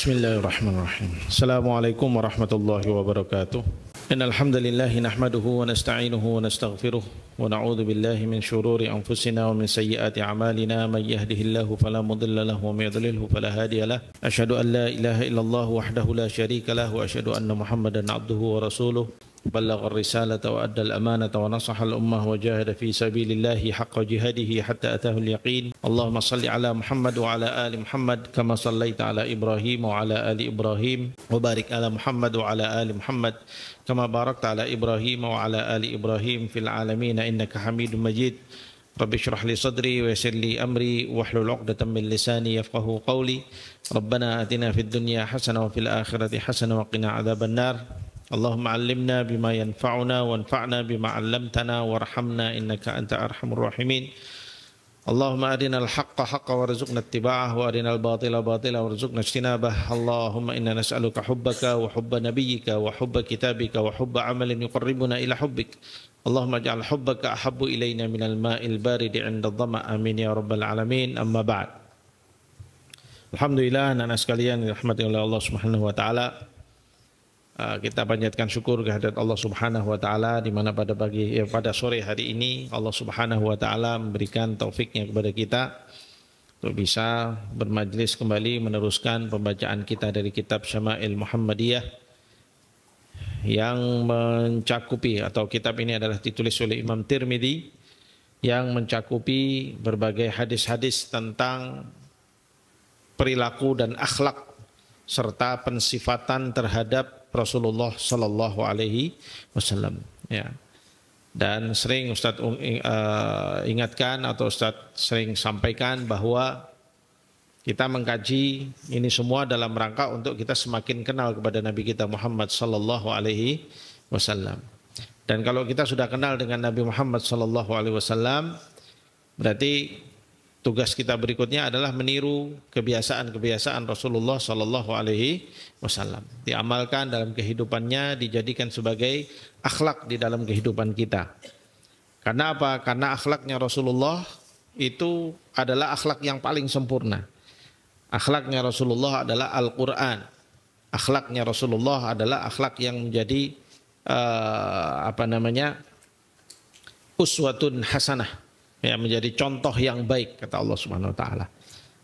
Bismillahirrahmanirrahim. Assalamualaikum warahmatullahi wabarakatuh. Innal hamdalillah nahmaduhu wa nasta'inuhu wa nastaghfiruh wa na'udzu billahi min shururi anfusina wa min sayyiati a'malina may yahdihillahu fala mudilla lahu wa may yudlilhu fala hadiya lahu. Asyhadu an la ilaha illallah wahdahu la syarika lahu wa asyhadu anna Muhammadan 'abduhu wa rasuluh. بلغ الرسالة وأدى الأمانة ونصح الأمة وجاهد في سبيل الله حق جهاده حتى أتاه اليقين اللهم صل على محمد وعلى آل محمد كما صليت على إبراهيم وعلى آل إبراهيم وبارك على محمد وعلى آل محمد كما باركت على إبراهيم وعلى آل إبراهيم في العالمين إنك حميد مجيد رب اشرح لي صدري ويسر لي أمري واحلل عقدة من لساني يفقهوا قولي ربنا آتنا في الدنيا حسنة وفي الآخرة حسنة وقنا عذاب النار اللهم علمنا بما ينفعنا وانفعنا بما علمتنا وارحمنا إنك أنت أرحم الراحمين اللهم أرنا الحق حقا وارزقنا اتباعه وأرنا الباطل باطلا وارزقنا اجتنابه اللهم إنا نسألك حبك وحب نبيك وحب كتابك وحب عمل يقربنا إلى حبك اللهم اجعل حبك أحب إلينا من الماء البارد عند الظمأ آمين يا رب العالمين أما بعد. Alhamdulillah anak-anak sekalian dirahmati oleh Allah Subhanahu wa taala. Kita panjatkan syukur kehadirat Allah Subhanahu wa taala di mana pada sore hari ini Allah Subhanahu wa taala memberikan taufiknya kepada kita untuk bisa bermajlis kembali meneruskan pembacaan kita dari kitab Syama'il Muhammadiyah yang mencakupi atau kitab ini adalah ditulis oleh Imam Tirmidzi yang mencakupi berbagai hadis-hadis tentang perilaku dan akhlak serta pensifatan terhadap Rasulullah Sallallahu Alaihi Wasallam. Ya. Dan sering Ustadz ingatkan atau Ustadz sering sampaikan bahwa kita mengkaji ini semua dalam rangka untuk kita semakin kenal kepada Nabi kita Muhammad Sallallahu Alaihi Wasallam. Dan kalau kita sudah kenal dengan Nabi Muhammad Sallallahu Alaihi Wasallam, berarti tugas kita berikutnya adalah meniru kebiasaan-kebiasaan Rasulullah Sallallahu Alaihi Wasallam, diamalkan dalam kehidupannya, dijadikan sebagai akhlak di dalam kehidupan kita. Karena apa? Karena akhlaknya Rasulullah itu adalah akhlak yang paling sempurna. Akhlaknya Rasulullah adalah Al-Quran. Akhlaknya Rasulullah adalah akhlak yang menjadi uswatun hasanah. Ya, menjadi contoh yang baik kata Allah Subhanahu wa taala.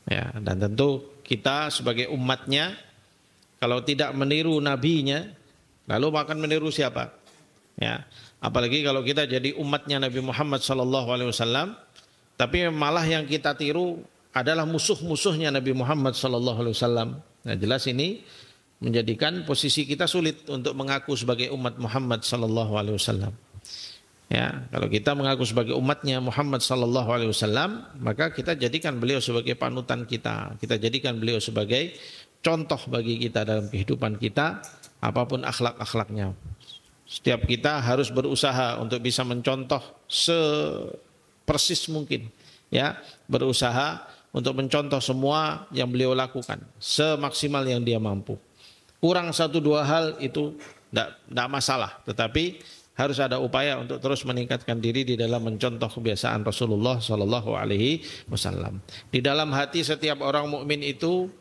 Ya, dan tentu kita sebagai umatnya kalau tidak meniru nabinya, lalu akan meniru siapa? Ya, apalagi kalau kita jadi umatnya Nabi Muhammad sallallahu alaihi wasallam, tapi malah yang kita tiru adalah musuh-musuhnya Nabi Muhammad sallallahu alaihi wasallam. Nah, jelas ini menjadikan posisi kita sulit untuk mengaku sebagai umat Muhammad sallallahu alaihi wasallam. Ya, kalau kita mengaku sebagai umatnya Muhammad sallallahu alaihi wasallam, maka kita jadikan beliau sebagai panutan kita. Kita jadikan beliau sebagai contoh bagi kita dalam kehidupan kita, apapun akhlak-akhlaknya. Setiap kita harus berusaha untuk bisa mencontoh sepersis mungkin, ya, berusaha untuk mencontoh semua yang beliau lakukan semaksimal yang dia mampu. Kurang satu dua hal itu tidak masalah, tetapi harus ada upaya untuk terus meningkatkan diri di dalam mencontoh kebiasaan Rasulullah Sallallahu Alaihi Wasallam. Di dalam hati setiap orang mukmin itu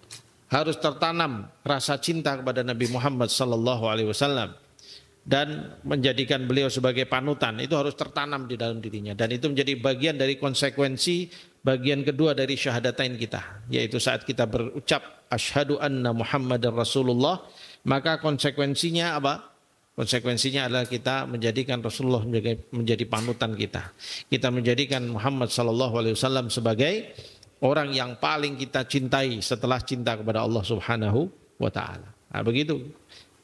harus tertanam rasa cinta kepada Nabi Muhammad Sallallahu Alaihi Wasallam dan menjadikan beliau sebagai panutan. Itu harus tertanam di dalam dirinya, dan itu menjadi bagian dari konsekuensi bagian kedua dari syahadatain kita, yaitu saat kita berucap asyhadu anna Muhammadar Rasulullah, maka konsekuensinya apa? Konsekuensinya adalah kita menjadikan Rasulullah menjadi panutan kita. Kita menjadikan Muhammad Sallallahu Alaihi Wasallam sebagai orang yang paling kita cintai setelah cinta kepada Allah Subhanahu wa taala. Nah, begitu.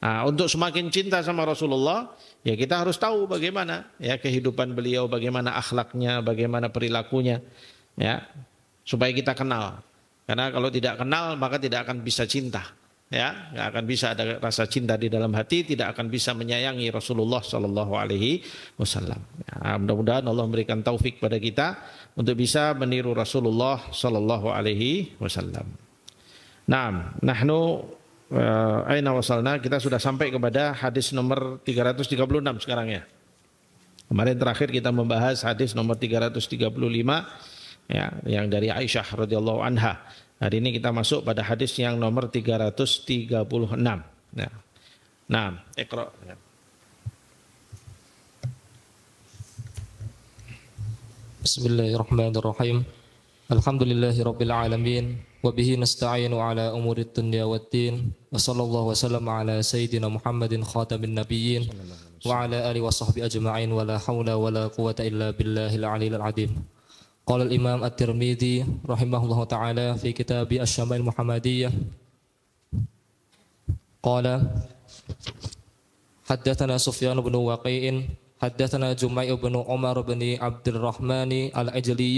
Nah, untuk semakin cinta sama Rasulullah, ya kita harus tahu bagaimana ya kehidupan beliau, bagaimana akhlaknya, bagaimana perilakunya, ya, supaya kita kenal. Karena kalau tidak kenal maka tidak akan bisa cinta. Ya, nggak akan bisa ada rasa cinta di dalam hati, tidak akan bisa menyayangi Rasulullah Sallallahu Alaihi Wasallam. Ya, mudah-mudahan Allah memberikan taufik pada kita untuk bisa meniru Rasulullah Sallallahu Alaihi Wasallam. Nah, nahnu aina wasalna, kita sudah sampai kepada hadis nomor 336 sekarang ya. Kemarin terakhir kita membahas hadis nomor 335 ya, yang dari Aisyah radhiyallahu anha. Hari ini kita masuk pada hadis yang nomor 336. Nah, Iqra. Bismillahirrahmanirrahim. Alhamdulillahi rabbil alamin. Wa bihi nasta'inu ala umurid dunya waddin. Wa sallallahu wasallam ala sayyidina Muhammadin khatamin nabiyyin. Wa ala alihi wa sahbihi ajma'in. Wa la hawla wa la quwata illa billahil aliyil azim. Qala al-imam at-Tirmidzi rahimahullahu ta'ala fi kitab Asy-Syama'il Muhammadiyah. Qala haddatsana Sufyan bin Waqi'in haddatsana Jumai' bin Umar bin Abdurrahman al-Ajli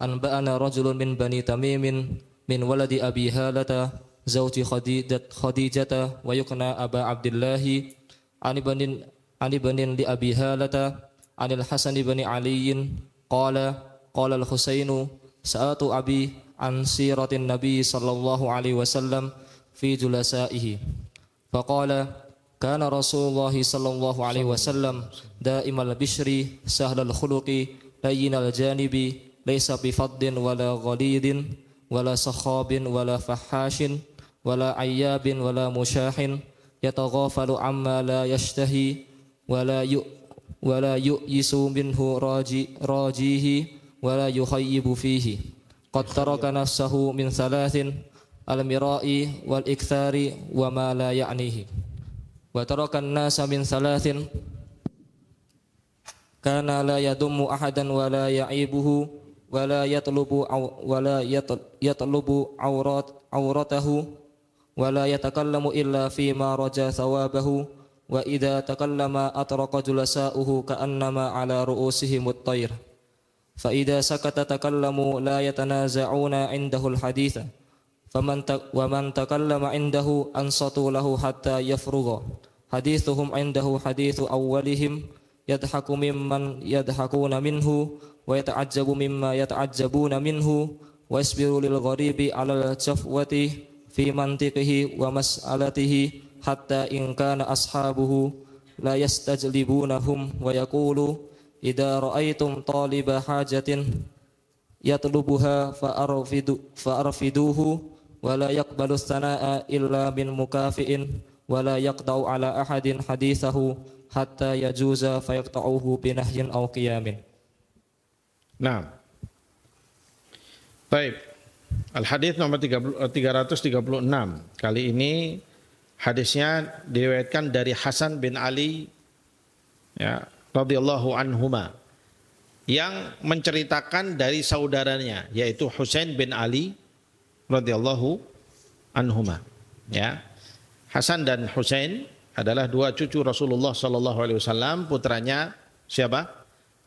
anba'ana rajulun min Bani Tamim min waladi Abi Halata zawji Khadijah wa yukna Aba Abdullah an ibnin li Abi Halata anil Hasan bin Ali qala al-Husainu sa'atu abi an siratin Nabi sallallahu alaihi wasallam fi julasaihi faqala kana Rasulullah sallallahu alaihi wasallam daimal bishri sahlal khuluqi layyinal janibi laysa bifaddin wala ghalidin wala sakhabin wala fahashin wala ayyabin wala musyahin yataghafalu amma la yashtahi wala yu'yisu minhu rajihi wala yukhayyibu fihi qad taraka nafsahu min thalathin al-mira'i wal ikthari wa ma la ya'nihi wa taraka an-nasa min thalathin kana la yadummu ahadan wa la ya'ibuhu wa la yatlubu awratahu wa la yatakallamu illa fi ma raja thawabahu wa idza takallama atraqa julasa'uhu ka'annama ala ru'usihim at-tayr فإذا سكت تكلموا لا يتنازعون عنده الحديث ومن تكلم عنده أنصتوا له حتى يفرغ حديثهم عنده حديث أولهم يضحك ممن يضحكون منه ويتعجب مما يتعجبون منه ويصبر للغريب على الجفوة في منطقه ومسألته حتى إن كان أصحابه لا يستجلبونهم ويقول idza ra'aitum taliba hajatin yatlubuha fa'arfiduhu wa la yaqbalu tsanaa illa min mukafi'in wa la yaqta'u ala ahadin hadithahu hatta yajuza fayaqta'uhu binahyin aw qiyamin. Nah. Baik. Al-hadits nomor 336. Kali ini hadisnya diriwayatkan dari Hasan bin Ali ya, radhiyallahu anhuma, yang menceritakan dari saudaranya yaitu Husain bin Ali radhiyallahu anhuma. Ya. Hasan dan Husain adalah dua cucu Rasulullah sallallahu alaihi wasallam, putranya siapa?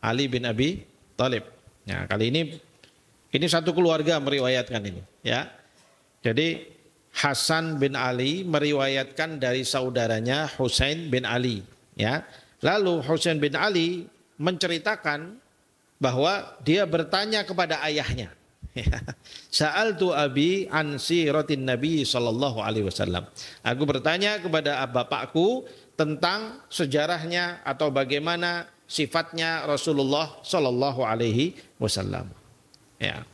Ali bin Abi Thalib. Ya, kali ini satu keluarga meriwayatkan ini, ya. Jadi Hasan bin Ali meriwayatkan dari saudaranya Husain bin Ali, ya. Lalu Husain bin Ali menceritakan bahwa dia bertanya kepada ayahnya. Sa'altu abi an siratin Nabi sallallahu alaihi wasallam. Aku bertanya kepada bapakku tentang sejarahnya atau bagaimana sifatnya Rasulullah sallallahu alaihi wasallam. Ya.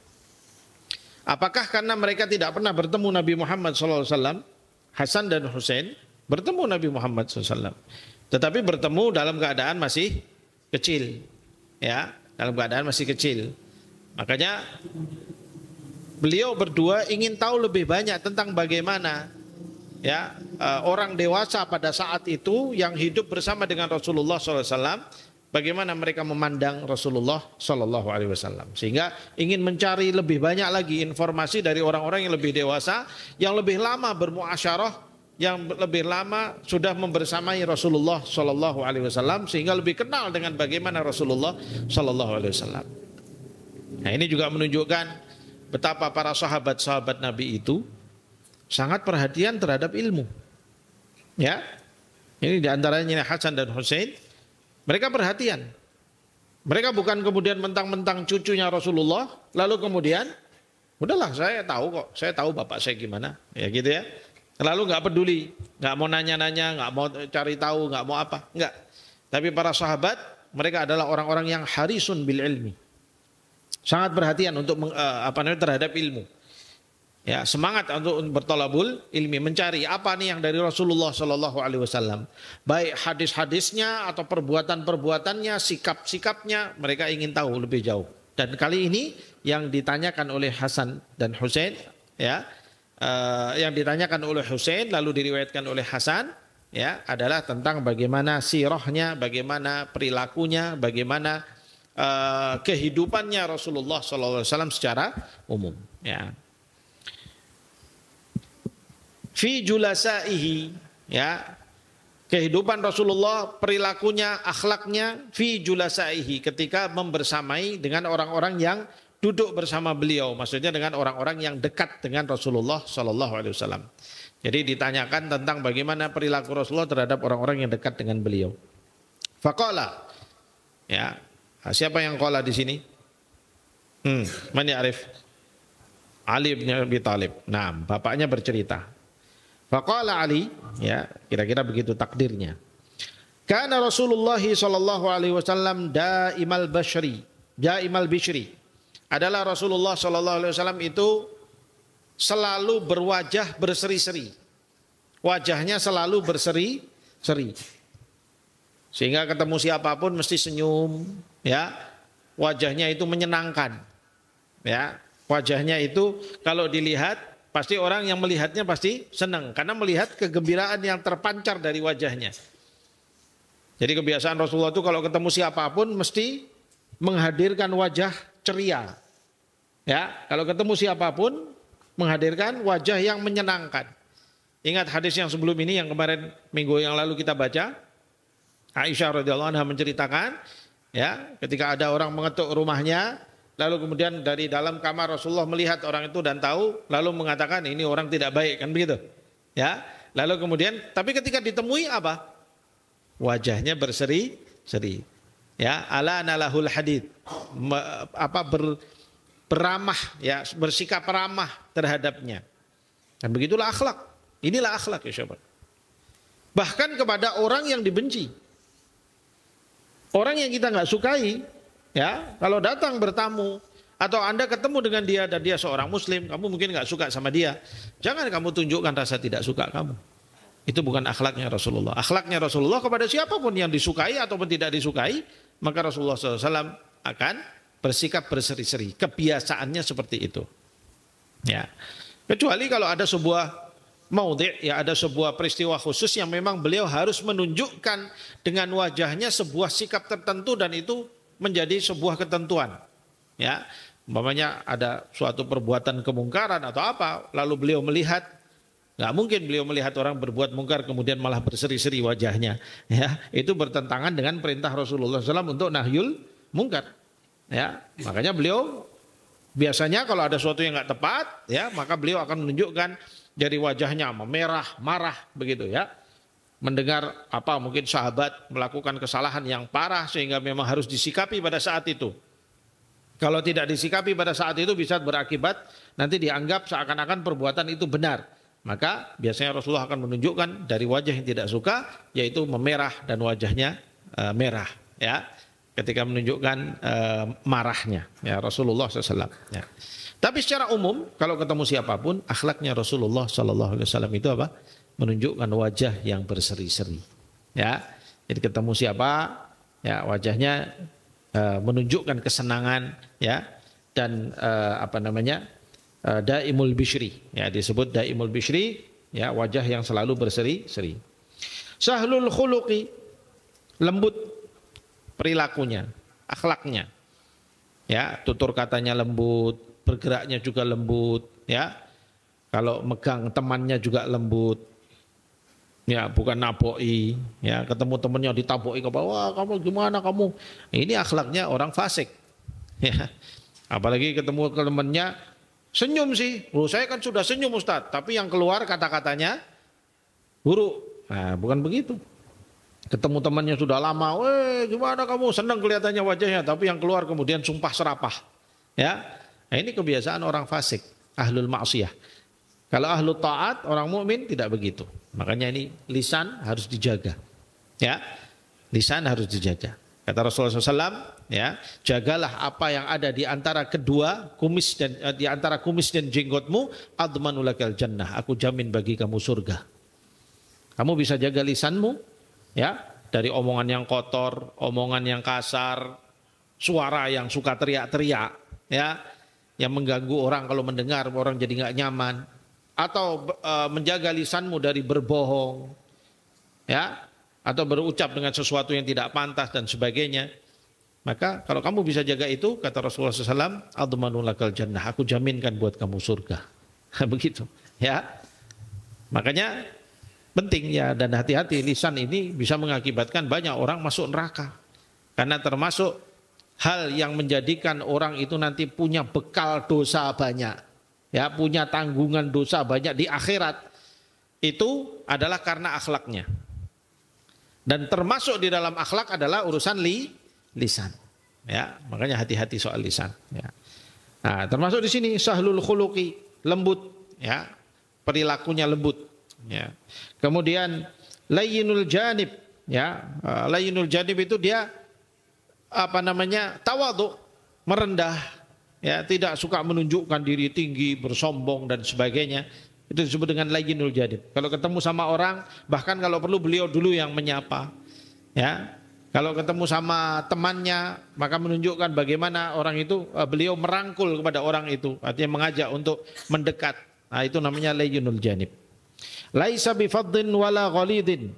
Apakah karena mereka tidak pernah bertemu Nabi Muhammad sallallahu alaihi wasallam? Hasan dan Husain bertemu Nabi Muhammad sallallahu alaihi wasallam. Tetapi bertemu dalam keadaan masih kecil, ya, dalam keadaan masih kecil. Makanya beliau berdua ingin tahu lebih banyak tentang bagaimana, ya, orang dewasa pada saat itu yang hidup bersama dengan Rasulullah SAW, bagaimana mereka memandang Rasulullah SAW. Sehingga ingin mencari lebih banyak lagi informasi dari orang-orang yang lebih dewasa, yang lebih lama bermuasyarah, yang lebih lama sudah membersamai Rasulullah Sallallahu Alaihi Wasallam, sehingga lebih kenal dengan bagaimana Rasulullah Sallallahu Alaihi Wasallam. Nah, ini juga menunjukkan betapa para sahabat-sahabat Nabi itu sangat perhatian terhadap ilmu. Ya, ini diantaranya Hasan dan Husain, mereka perhatian. Mereka bukan kemudian mentang-mentang cucunya Rasulullah, lalu kemudian, udahlah saya tahu kok, saya tahu bapak saya gimana, ya gitu ya. Lalu nggak peduli, nggak mau nanya-nanya, nggak mau cari tahu, nggak mau apa, nggak. Tapi para sahabat, mereka adalah orang-orang yang harisun bil ilmi, sangat perhatian untuk terhadap ilmu. Ya, semangat untuk bertolabul ilmi, mencari apa nih yang dari Rasulullah Shallallahu Alaihi Wasallam, baik hadis-hadisnya atau perbuatan-perbuatannya, sikap-sikapnya, mereka ingin tahu lebih jauh. Dan kali ini yang ditanyakan oleh Hasan dan Husain, ya, yang ditanyakan oleh Husain lalu diriwayatkan oleh Hasan, ya, adalah tentang bagaimana sirahnya, bagaimana perilakunya, bagaimana kehidupannya Rasulullah Shallallahu Alaihi Wasallam secara umum. Ya. Fi julasaihi, ya, kehidupan Rasulullah, perilakunya, akhlaknya, fi julasaihi, ketika membersamai dengan orang-orang yang duduk bersama beliau, maksudnya dengan orang-orang yang dekat dengan Rasulullah Shallallahu Alaihi Wasallam. Jadi ditanyakan tentang bagaimana perilaku Rasulullah terhadap orang-orang yang dekat dengan beliau. Faqala, ya, siapa yang qala di sini? Man ya'rif? Ali bin Abi Thalib. Nah, bapaknya bercerita. Faqala Ali, ya, kira-kira begitu takdirnya. Kana Rasulullah sallallahu alaihi wasallam daimal bishri. Adalah Rasulullah sallallahu alaihi wasallam itu selalu berwajah berseri-seri. Wajahnya selalu berseri-seri. Sehingga ketemu siapapun mesti senyum, ya. Wajahnya itu menyenangkan. Ya, wajahnya itu kalau dilihat pasti orang yang melihatnya pasti senang karena melihat kegembiraan yang terpancar dari wajahnya. Jadi kebiasaan Rasulullah itu kalau ketemu siapapun mesti menghadirkan wajah ceria. Ya, kalau ketemu siapapun menghadirkan wajah yang menyenangkan. Ingat hadis yang sebelum ini yang kemarin minggu yang lalu kita baca. Aisyah radhiyallahu anha menceritakan, ya, ketika ada orang mengetuk rumahnya, lalu kemudian dari dalam kamar Rasulullah melihat orang itu dan tahu, lalu mengatakan ini orang tidak baik, kan begitu? Ya, lalu kemudian, tapi ketika ditemui apa? Wajahnya berseri-seri. Ya, ala analahul hadid, beramah, ya, bersikap ramah terhadapnya. Dan begitulah akhlak. Inilah akhlak, ya sahabat. Bahkan kepada orang yang dibenci, orang yang kita nggak sukai. Ya, kalau datang bertamu atau Anda ketemu dengan dia dan dia seorang muslim, kamu mungkin nggak suka sama dia, jangan kamu tunjukkan rasa tidak suka kamu. Itu bukan akhlaknya Rasulullah. Akhlaknya Rasulullah kepada siapapun yang disukai ataupun tidak disukai, maka Rasulullah SAW akan bersikap berseri-seri. Kebiasaannya seperti itu. Ya, kecuali kalau ada sebuah maudhi', ya, ada sebuah peristiwa khusus yang memang beliau harus menunjukkan dengan wajahnya sebuah sikap tertentu dan itu menjadi sebuah ketentuan. Ya, umpamanya ada suatu perbuatan kemungkaran atau apa, lalu beliau melihat, nggak mungkin beliau melihat orang berbuat mungkar kemudian malah berseri-seri wajahnya. Ya, itu bertentangan dengan perintah Rasulullah SAW untuk nahyul mungkar. Ya, makanya beliau biasanya kalau ada sesuatu yang nggak tepat, ya, maka beliau akan menunjukkan dari wajahnya memerah, marah, begitu, ya. Mendengar apa mungkin sahabat melakukan kesalahan yang parah sehingga memang harus disikapi pada saat itu. Kalau tidak disikapi pada saat itu bisa berakibat nanti dianggap seakan-akan perbuatan itu benar. Maka biasanya Rasulullah akan menunjukkan dari wajah yang tidak suka, yaitu memerah dan wajahnya merah, ya, ketika menunjukkan marahnya, ya, Rasulullah SAW. Ya. Tapi secara umum kalau ketemu siapapun, akhlaknya Rasulullah SAW itu apa? Menunjukkan wajah yang berseri-seri. Ya, jadi ketemu siapa, ya, wajahnya menunjukkan kesenangan, ya, dan daimul bishri, ya, disebut daimul bishri, ya, wajah yang selalu berseri-seri. Sahlul khuluqi, lembut perilakunya, akhlaknya, ya, tutur katanya lembut, bergeraknya juga lembut, ya, kalau megang temannya juga lembut. Ya, bukan naboi, ya, ketemu temannya ditaboi ke bawah, kamu gimana kamu? Ini akhlaknya orang fasik. Ya. Apalagi ketemu temannya senyum sih. Saya kan sudah senyum Ustaz, tapi yang keluar kata-katanya buruk. Nah, bukan begitu. Ketemu temannya sudah lama, gimana kamu? Senang kelihatannya wajahnya, tapi yang keluar kemudian sumpah serapah. Ya. Nah, ini kebiasaan orang fasik, ahlul ma'siyah. Kalau ahlu taat, orang mukmin tidak begitu. Makanya ini lisan harus dijaga. Ya, lisan harus dijaga. Kata Rasulullah SAW, ya, jagalah apa yang ada di antara kedua kumis dan di antara kumis dan jenggotmu, admanu lakal jannah, aku jamin bagi kamu surga. Kamu bisa jaga lisanmu, ya, dari omongan yang kotor, omongan yang kasar, suara yang suka teriak-teriak, ya, yang mengganggu orang kalau mendengar orang jadi nggak nyaman, atau menjaga lisanmu dari berbohong, ya, atau berucap dengan sesuatu yang tidak pantas dan sebagainya. Maka kalau kamu bisa jaga itu, kata Rasulullah SAW, admanu lakal jannah, aku jaminkan buat kamu surga. Begitu, ya. Makanya penting ya, dan hati-hati, lisan ini bisa mengakibatkan banyak orang masuk neraka. Karena termasuk hal yang menjadikan orang itu nanti punya bekal dosa banyak, ya, punya tanggungan dosa banyak di akhirat, itu adalah karena akhlaknya. Dan termasuk di dalam akhlak adalah urusan lisan. Ya, makanya hati-hati soal lisan. Ya. Nah, termasuk di sini sahlul khuluqi, lembut. Ya, perilakunya lembut. Ya. Kemudian layyinul janib. Ya, layyinul janib itu dia tawadhu, merendah. Ya, tidak suka menunjukkan diri tinggi, bersombong dan sebagainya. Itu disebut dengan layyinul janib. Kalau ketemu sama orang, bahkan kalau perlu beliau dulu yang menyapa. Ya. Kalau ketemu sama temannya, maka menunjukkan bagaimana orang itu, beliau merangkul kepada orang itu, artinya mengajak untuk mendekat. Nah, itu namanya layyinul janib. Laisa bifaddin wala ghalidin.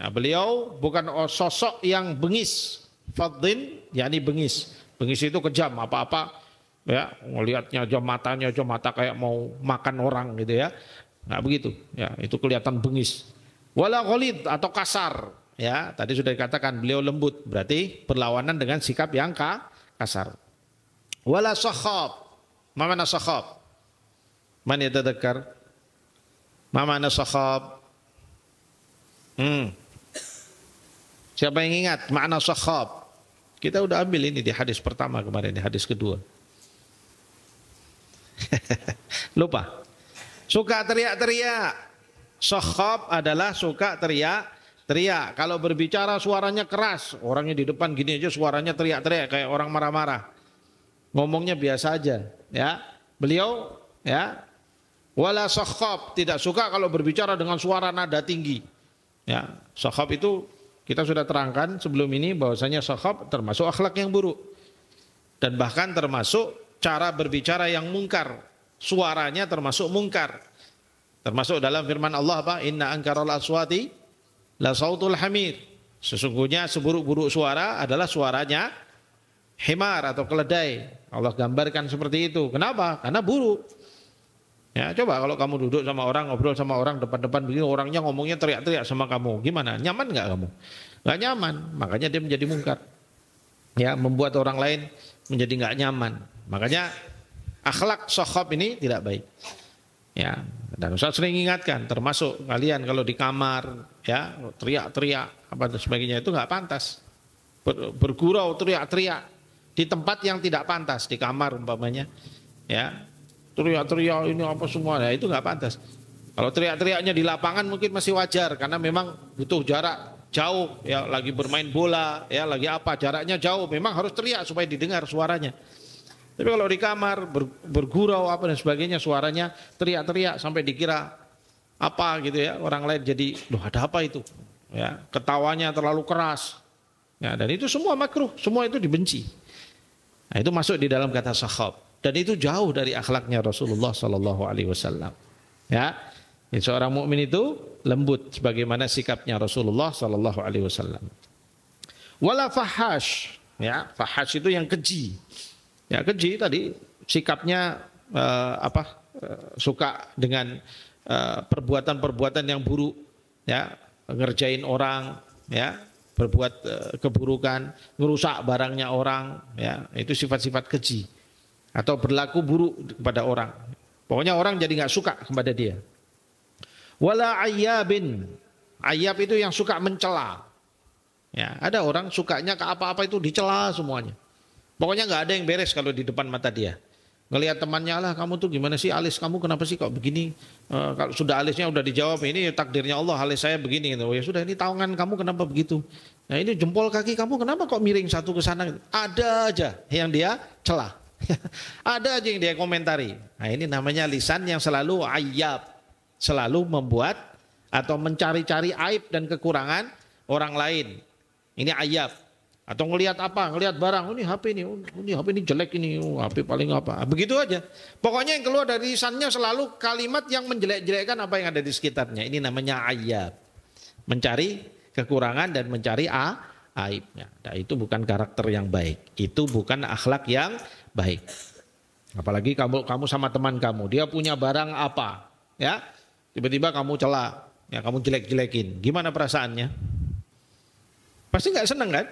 Nah, beliau bukan sosok yang bengis. Faddin yakni bengis. Bengis itu kejam, apa-apa ya, ngelihatnya aja matanya aja mata kayak mau makan orang gitu ya. Nggak begitu, ya, itu kelihatan bengis. Wala ghalid atau kasar, ya, tadi sudah dikatakan beliau lembut, berarti berlawanan dengan sikap yang kasar. Wala sakhab. Ma mana sakhab? Man yatadzakkar? Ma mana sakhab? Siapa yang ingat makna sakhab? Kita udah ambil ini di hadis pertama kemarin, di hadis kedua. Lupa. Suka teriak-teriak. Sakhab adalah suka teriak-teriak. Kalau berbicara suaranya keras, orangnya di depan gini aja suaranya teriak-teriak kayak orang marah-marah. Ngomongnya biasa aja, ya. Beliau, ya, wala sakhab, tidak suka kalau berbicara dengan suara nada tinggi. Ya, sakhab itu kita sudah terangkan sebelum ini bahwasanya sakhab termasuk akhlak yang buruk. Dan bahkan termasuk cara berbicara yang mungkar. Suaranya termasuk mungkar. Termasuk dalam firman Allah apa? Inna ankaral aswati la sautul hamir. Sesungguhnya seburuk-buruk suara adalah suaranya himar atau keledai. Allah gambarkan seperti itu. Kenapa? Karena buruk. Ya, coba kalau kamu duduk sama orang, ngobrol sama orang depan-depan begini, orangnya ngomongnya teriak-teriak sama kamu, gimana? Nyaman nggak kamu? Nggak nyaman, makanya dia menjadi mungkar. Ya, membuat orang lain menjadi nggak nyaman. Makanya akhlak sakhab ini tidak baik. Ya, dan Ustaz sering ingatkan, termasuk kalian kalau di kamar, ya, teriak-teriak apa dan sebagainya itu nggak pantas. Bergurau, teriak-teriak di tempat yang tidak pantas, di kamar umpamanya, ya. Teriak-teriak ini apa semua, ya, itu nggak pantas. Kalau teriak-teriaknya di lapangan mungkin masih wajar karena memang butuh jarak jauh, ya, lagi bermain bola, ya, lagi apa, jaraknya jauh, memang harus teriak supaya didengar suaranya. Tapi kalau di kamar bergurau apa dan sebagainya, suaranya teriak-teriak sampai dikira apa gitu ya, orang lain jadi, loh ada apa itu? Ya, ketawanya terlalu keras. Ya, dan itu semua makruh, semua itu dibenci. Nah, itu masuk di dalam kata sakhab. Dan itu jauh dari akhlaknya Rasulullah Sallallahu Alaihi Wasallam. Ya, seorang mukmin itu lembut, sebagaimana sikapnya Rasulullah Sallallahu Alaihi Wasallam. Wala fahash, ya, fahash itu yang keji. Ya, keji tadi sikapnya suka dengan perbuatan-perbuatan yang buruk, ya, ngerjain orang, ya, berbuat keburukan, ngerusak barangnya orang, ya, itu sifat-sifat keji. Atau berlaku buruk kepada orang. Pokoknya orang jadi nggak suka kepada dia. Wala ayyabin. Ayyab itu yang suka mencela. Ya, ada orang sukanya ke apa-apa itu dicela semuanya. Pokoknya nggak ada yang beres kalau di depan mata dia. Ngelihat temannya, lah kamu tuh gimana sih, alis kamu kenapa sih kok begini? Kalau sudah alisnya udah dijawab, ini takdirnya Allah, alis saya begini gitu. Ya sudah, ini tawangan kamu kenapa begitu? Nah ini jempol kaki kamu kenapa kok miring satu ke sana? Ada aja yang dia celah. Ada aja yang dia komentari. Nah ini namanya lisan yang selalu ayyab. Selalu membuat atau mencari-cari aib dan kekurangan orang lain. Ini ayyab. Atau ngelihat apa? Ngelihat barang. Ini HP ini jelek ini. HP paling apa? Begitu aja. Pokoknya yang keluar dari lisannya selalu kalimat yang menjelek-jelekkan apa yang ada di sekitarnya. Ini namanya ayyab. Mencari kekurangan dan mencari aibnya. Nah, itu bukan karakter yang baik. Itu bukan akhlak yang baik. Apalagi kamu sama teman kamu, dia punya barang apa, ya? Tiba-tiba kamu cela, ya kamu jelek-jelekin. Gimana perasaannya? Pasti nggak seneng kan?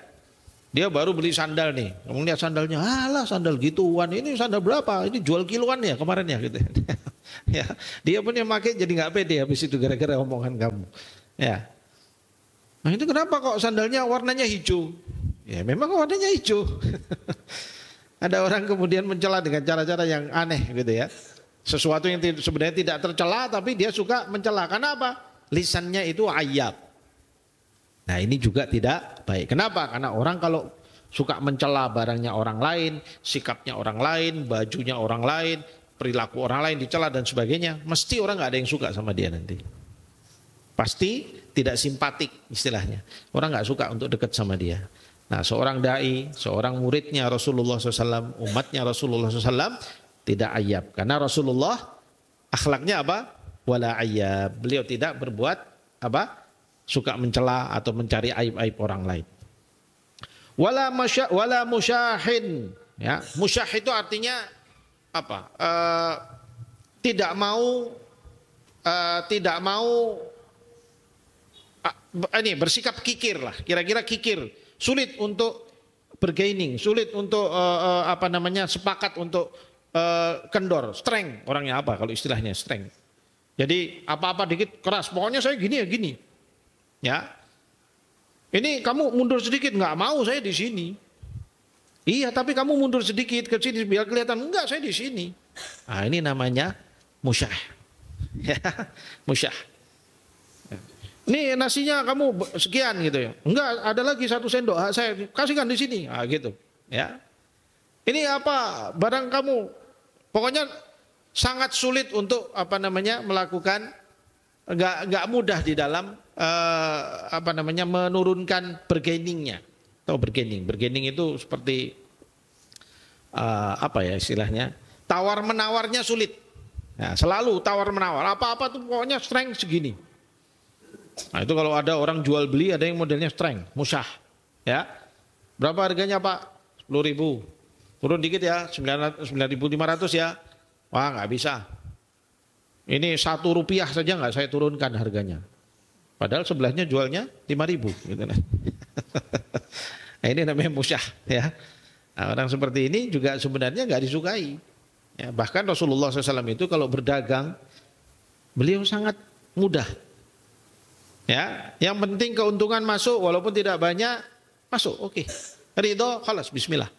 Dia baru beli sandal nih. Kamu lihat sandalnya, alah sandal gituan. Ini sandal berapa? Ini jual kiloan ya kemarin ya gitu. Ya, dia pun yang pakai jadi nggak pede habis itu gara-gara omongan kamu. Ya. Nah itu kenapa kok sandalnya warnanya hijau? Ya memang warnanya hijau. Ada orang kemudian mencela dengan cara-cara yang aneh gitu ya. Sesuatu yang sebenarnya tidak tercela tapi dia suka mencela. Karena apa? Lisannya itu ayyab. Nah ini juga tidak baik. Kenapa? Karena orang kalau suka mencela barangnya orang lain, sikapnya orang lain, bajunya orang lain, perilaku orang lain dicela dan sebagainya, mesti orang nggak ada yang suka sama dia nanti. Pasti tidak simpatik istilahnya. Orang nggak suka untuk dekat sama dia. Nah seorang da'i, seorang muridnya Rasulullah SAW, umatnya Rasulullah SAW tidak ayyab. Karena Rasulullah akhlaknya apa? Wala ayyab. Beliau tidak berbuat apa? Suka mencela atau mencari aib-aib orang lain. Wala musyahin. Ya, musyah itu artinya apa? Tidak mau ini bersikap kikir lah, kira-kira kikir, sulit untuk bergaining, sulit untuk sepakat untuk kendor, strength orangnya apa kalau istilahnya strength. Jadi apa-apa dikit keras, pokoknya saya gini ya gini, ya. Ini kamu mundur sedikit, nggak mau saya di sini. Iya, tapi kamu mundur sedikit ke sini biar kelihatan enggak saya di sini. Nah ini namanya musyah, ya, musyah. Nih nasinya kamu sekian gitu ya. Enggak, ada lagi 1 sendok. Saya kasihkan di sini. Ah gitu, ya. Ini apa? Barang kamu. Pokoknya sangat sulit untuk melakukan enggak mudah di dalam menurunkan bargainingnya. Tahu bargaining? Bargaining itu seperti istilahnya? Tawar menawarnya sulit. Nah, selalu tawar menawar. Apa-apa tuh pokoknya strength segini. Nah itu kalau ada orang jual beli ada yang modelnya strength, musyah, ya. Berapa harganya Pak? 10.000. Turun dikit ya, 9.500 ya. Wah nggak bisa. Ini 1 rupiah saja nggak saya turunkan harganya. Padahal sebelahnya jualnya 5.000 gitu. Nah ini namanya musyah, ya. Nah, orang seperti ini juga sebenarnya nggak disukai. Ya, bahkan Rasulullah SAW itu kalau berdagang beliau sangat mudah. Ya, yang penting keuntungan masuk walaupun tidak banyak masuk, oke. Ridho, khalas, bismillah.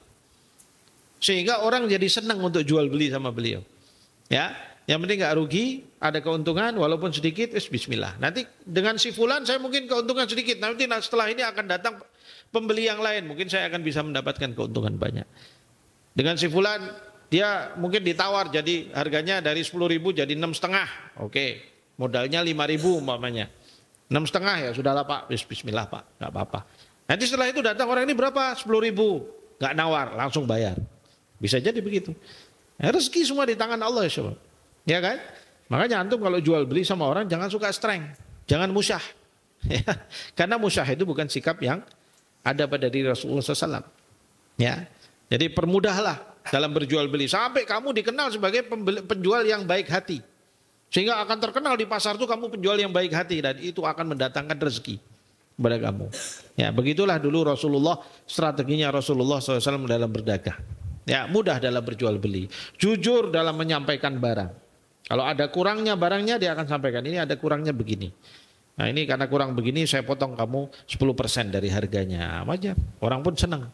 Sehingga orang jadi senang untuk jual beli sama beliau. Ya, yang penting nggak rugi, ada keuntungan walaupun sedikit, bismillah. Nanti dengan si fulan saya mungkin keuntungan sedikit, nanti setelah ini akan datang pembeli yang lain, mungkin saya akan bisa mendapatkan keuntungan banyak. Dengan si fulan dia mungkin ditawar jadi harganya dari 10.000 jadi 6,5, oke. Modalnya 5.000 umpamanya. 6,5 ya sudahlah Pak, bismillah Pak, nggak apa-apa. Nanti setelah itu datang orang ini berapa? 10.000, nggak nawar, langsung bayar. Bisa jadi begitu. Ya, rezeki semua di tangan Allah ya kan? Makanya antum kalau jual beli sama orang jangan suka strength, jangan musyah. Karena musyah itu bukan sikap yang ada pada diri Rasulullah SAW. Ya, jadi permudahlah dalam berjual beli sampai kamu dikenal sebagai penjual yang baik hati. Sehingga akan terkenal di pasar itu kamu penjual yang baik hati dan itu akan mendatangkan rezeki kepada kamu. Ya, begitulah dulu Rasulullah, strateginya Rasulullah SAW dalam berdagang. Ya, mudah dalam berjual beli, jujur dalam menyampaikan barang. Kalau ada kurangnya barangnya dia akan sampaikan, ini ada kurangnya begini. Nah ini karena kurang begini saya potong kamu 10% dari harganya. Wajar, orang pun senang.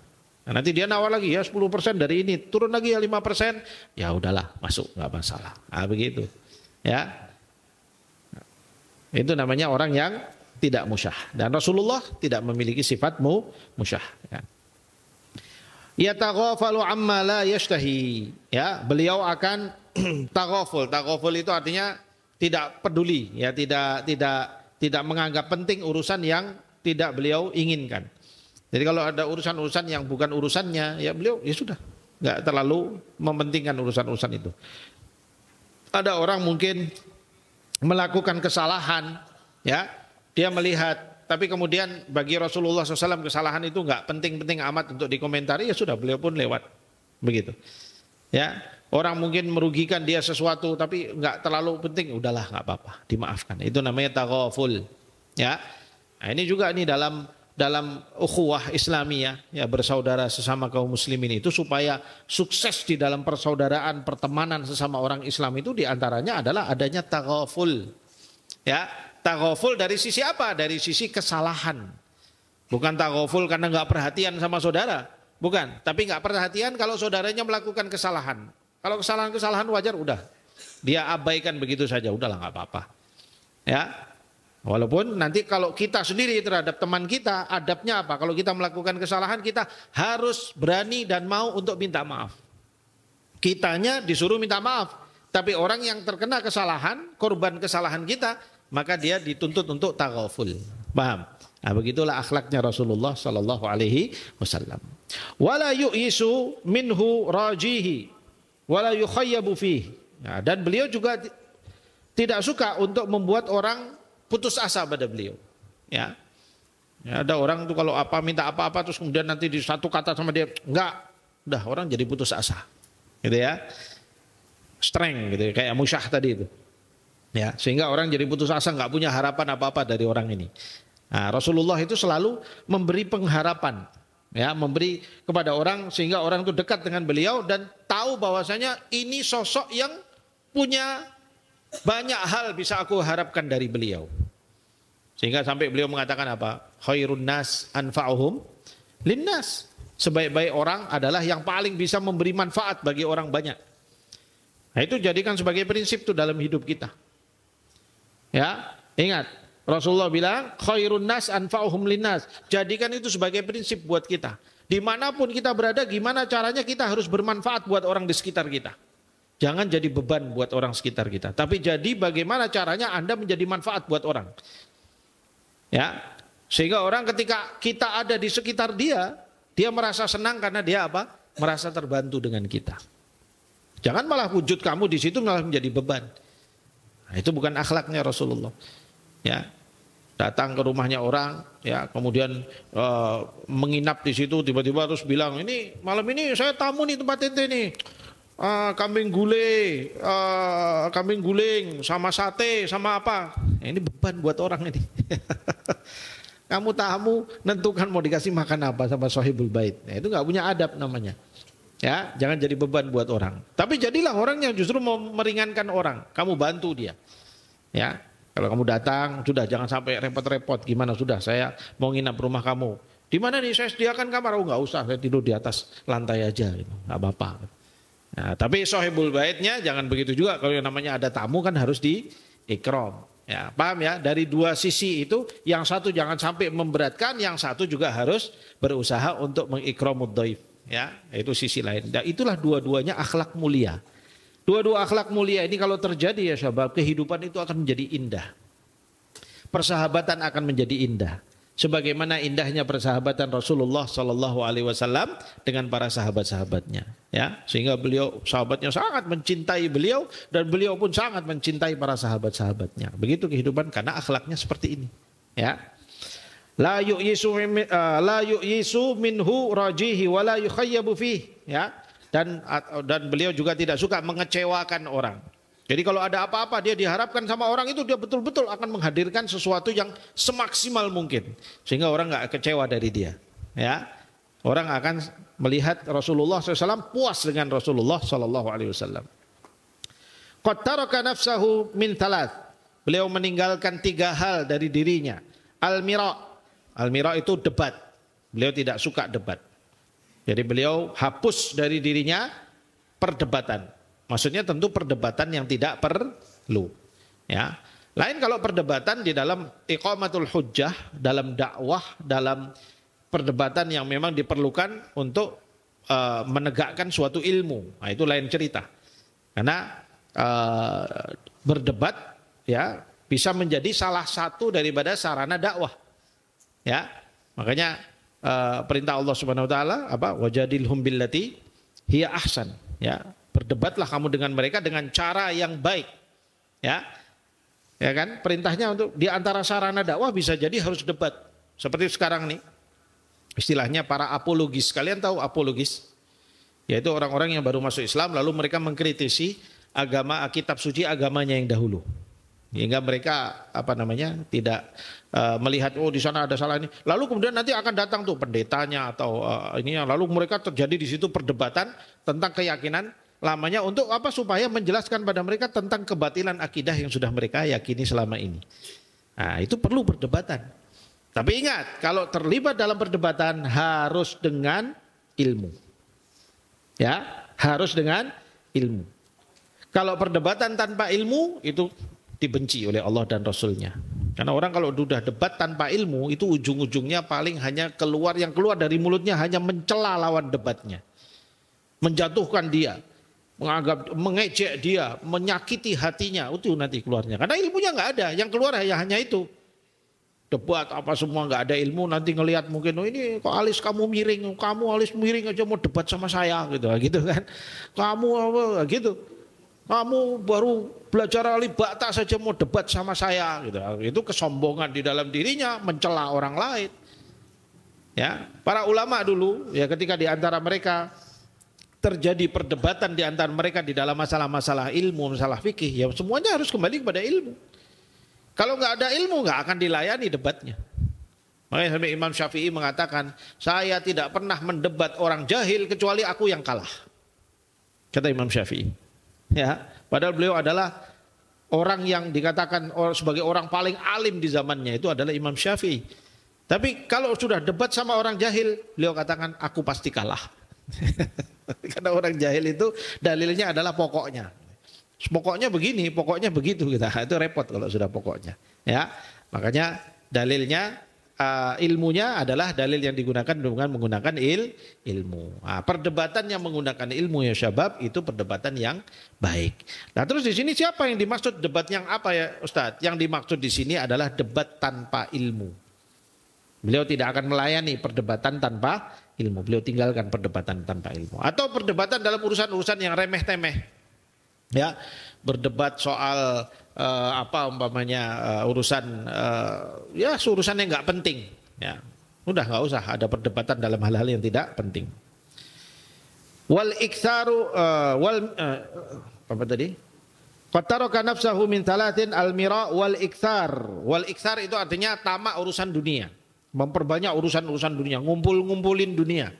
Nah, nanti dia nawar lagi ya 10% dari ini, turun lagi ya 5%. Ya udahlah, masuk, nggak masalah. Nah begitu. Ya, itu namanya orang yang tidak musyah. Dan Rasulullah tidak memiliki sifat musyah. Ya. Yataghafalu amma la yashtahi. Ya, beliau akan taghaful. Taghaful itu artinya tidak peduli, ya, tidak menganggap penting urusan yang tidak beliau inginkan. Jadi kalau ada urusan-urusan yang bukan urusannya, ya beliau ya sudah, nggak terlalu mementingkan urusan-urusan itu. Ada orang mungkin melakukan kesalahan, ya, dia melihat. Tapi kemudian bagi Rasulullah SAW kesalahan itu nggak penting-penting amat untuk dikomentari, ya sudah beliau pun lewat, begitu. Ya, orang mungkin merugikan dia sesuatu tapi nggak terlalu penting, udahlah nggak apa-apa, dimaafkan. Itu namanya taghaful. Ya, nah, ini juga ini dalam ukhuwah Islamiyah, ya, bersaudara sesama kaum muslimin itu supaya sukses di dalam persaudaraan, pertemanan sesama orang Islam itu diantaranya adalah adanya taghaful. Ya. Taghaful dari sisi apa? Dari sisi kesalahan. Bukan taghaful karena nggak perhatian sama saudara. Bukan. Tapi nggak perhatian kalau saudaranya melakukan kesalahan. Kalau kesalahan-kesalahan wajar udah. Dia abaikan begitu saja. Udahlah nggak apa-apa. Ya. Walaupun nanti kalau kita sendiri terhadap teman kita, adabnya apa? Kalau kita melakukan kesalahan, kita harus berani dan mau untuk minta maaf. Kitanya disuruh minta maaf. Tapi orang yang terkena kesalahan, korban kesalahan kita, maka dia dituntut untuk taghaful. Paham? Nah, begitulah akhlaknya Rasulullah sallallahu alaihi wasallam. Wala yu'isu minhu rajihi wala yukhayyabu fihi. Nah, dan beliau juga tidak suka untuk membuat orang putus asa pada beliau. Ya. Ya, ada orang tuh kalau minta apa-apa terus kemudian nanti di satu kata sama dia enggak, udah orang jadi putus asa. Gitu ya. Strength gitu, kayak musyah tadi itu. Ya, sehingga orang jadi putus asa, nggak punya harapan apa-apa dari orang ini. Nah, Rasulullah itu selalu memberi pengharapan, ya, memberi kepada orang sehingga orang itu dekat dengan beliau dan tahu bahwasanya ini sosok yang punya banyak hal bisa aku harapkan dari beliau. Sehingga sampai beliau mengatakan apa? Khairun nas anfa'uhum linnas. Sebaik-baik orang adalah yang paling bisa memberi manfaat bagi orang banyak. Nah, itu jadikan sebagai prinsip tuh dalam hidup kita. Ya, ingat Rasulullah bilang khairun nas anfa'uhum linnas. Jadikan itu sebagai prinsip buat kita. Dimanapun kita berada, gimana caranya kita harus bermanfaat buat orang di sekitar kita. Jangan jadi beban buat orang sekitar kita. Tapi jadi bagaimana caranya Anda menjadi manfaat buat orang. Ya, sehingga orang ketika kita ada di sekitar dia merasa senang karena dia apa? Merasa terbantu dengan kita. Jangan malah wujud kamu di situ malah menjadi beban. Nah, itu bukan akhlaknya Rasulullah. Ya, datang ke rumahnya orang, ya, kemudian menginap di situ, tiba-tiba terus bilang, ini malam ini saya tamu nih tempat ente nih, kambing guling, sama sate, sama apa? Nah, ini beban buat orang ini. Kamu tamu, nentukan mau dikasih makan apa sama sahibul bait. Nah, itu nggak punya adab namanya. Ya, jangan jadi beban buat orang. Tapi jadilah orang yang justru mau meringankan orang. Kamu bantu dia. Ya, kalau kamu datang, sudah jangan sampai repot-repot. Gimana sudah, saya mau nginap rumah kamu. Di mana nih saya sediakan kamar? Oh nggak usah, saya tidur di atas lantai aja. Gitu. Nggak apa-apa. Nah, tapi sahibul baitnya jangan begitu juga. Kalau yang namanya ada tamu kan harus diikram. Ya, paham ya? Dari dua sisi itu, yang satu jangan sampai memberatkan, yang satu juga harus berusaha untuk mengikramud dhaif. Ya, itu sisi lain. Dan itulah dua-duanya akhlak mulia. Dua-dua akhlak mulia ini kalau terjadi ya sahabat, kehidupan itu akan menjadi indah. Persahabatan akan menjadi indah. Sebagaimana indahnya persahabatan Rasulullah Sallallahu Alaihi Wasallam dengan para sahabat-sahabatnya. Ya, sehingga beliau sahabatnya sangat mencintai beliau dan beliau pun sangat mencintai para sahabat-sahabatnya. Begitu kehidupan karena akhlaknya seperti ini. Ya. La yu'isu minhu rajihi wa la yukhayyabu fihi, ya. Dan beliau juga tidak suka mengecewakan orang. Jadi kalau ada apa-apa dia diharapkan sama orang itu dia betul-betul akan menghadirkan sesuatu yang semaksimal mungkin sehingga orang nggak kecewa dari dia. Ya, orang akan melihat Rasulullah SAW puas dengan Rasulullah SAW. Qad taraka nafsahu min thalath. Beliau meninggalkan 3 hal dari dirinya. Al-mira. Al-mira itu debat. Beliau tidak suka debat. Jadi beliau hapus dari dirinya perdebatan. Maksudnya tentu perdebatan yang tidak perlu. Ya. Lain kalau perdebatan di dalam iqamatul hujjah, dalam dakwah, dalam perdebatan yang memang diperlukan untuk menegakkan suatu ilmu. Nah, itu lain cerita. Karena berdebat ya bisa menjadi salah satu daripada sarana dakwah. Ya. Makanya perintah Allah Subhanahu wa taala apa? Wajadilhum billati hiya ahsan. Ya, berdebatlah kamu dengan mereka dengan cara yang baik. Ya. Ya kan? Perintahnya untuk di antara sarana dakwah bisa jadi harus debat. Seperti sekarang nih. Istilahnya para apologis. Kalian tahu apologis? Yaitu orang-orang yang baru masuk Islam lalu mereka mengkritisi agama kitab suci agamanya yang dahulu. Hingga mereka tidak melihat oh di sana ada salah ini. Lalu kemudian nanti akan datang tuh pendetanya atau ini lalu mereka terjadi di situ perdebatan tentang keyakinan lamanya untuk apa supaya menjelaskan pada mereka tentang kebatilan akidah yang sudah mereka yakini selama ini. Nah, itu perlu perdebatan. Tapi ingat, kalau terlibat dalam perdebatan harus dengan ilmu. Ya, harus dengan ilmu. Kalau perdebatan tanpa ilmu itu dibenci oleh Allah dan Rasulnya. Karena orang kalau sudah debat tanpa ilmu itu ujung-ujungnya paling hanya yang keluar dari mulutnya hanya mencela lawan debatnya. Menjatuhkan dia, mengejek dia, menyakiti hatinya, itu nanti keluarnya. Karena ilmunya nggak ada, yang keluar hanya itu. Debat apa semua nggak ada ilmu, nanti ngelihat mungkin oh ini kok alis kamu miring aja mau debat sama saya gitu kan. Kamu apa gitu. Kamu baru belajar alibata saja mau debat sama saya gitu. Itu kesombongan di dalam dirinya, mencela orang lain. Ya, para ulama dulu ya ketika di antara mereka terjadi perdebatan di antara mereka di dalam masalah-masalah ilmu, masalah fikih, ya semuanya harus kembali kepada ilmu. Kalau nggak ada ilmu nggak akan dilayani debatnya. Makanya sampai Imam Syafi'i mengatakan, saya tidak pernah mendebat orang jahil kecuali aku yang kalah. Kata Imam Syafi'i. Ya, padahal beliau adalah orang yang dikatakan sebagai orang paling alim di zamannya itu adalah Imam Syafi'i. Tapi kalau sudah debat sama orang jahil, beliau katakan aku pasti kalah. Karena orang jahil itu dalilnya adalah pokoknya. Pokoknya begini, pokoknya begitu kita. Itu repot kalau sudah pokoknya. Ya, makanya dalilnya ilmunya adalah dalil yang digunakan dengan menggunakan ilmu. Nah, perdebatan yang menggunakan ilmu ya syabab itu perdebatan yang baik. Nah, terus di sini siapa yang dimaksud debat yang apa ya Ustadz? Yang dimaksud di sini adalah debat tanpa ilmu. Beliau tidak akan melayani perdebatan tanpa ilmu. Beliau tinggalkan perdebatan tanpa ilmu. Atau perdebatan dalam urusan-urusan yang remeh-temeh. Ya, berdebat soal urusan urusan yang nggak penting. Ya, udah nggak usah ada perdebatan dalam hal-hal yang tidak penting. Wal iktsaru apa tadi? Qataraka nafsahu min talatin al-mira wal iktsar. Wal iktsar itu artinya tamak urusan dunia. Memperbanyak urusan-urusan dunia, ngumpulin dunia.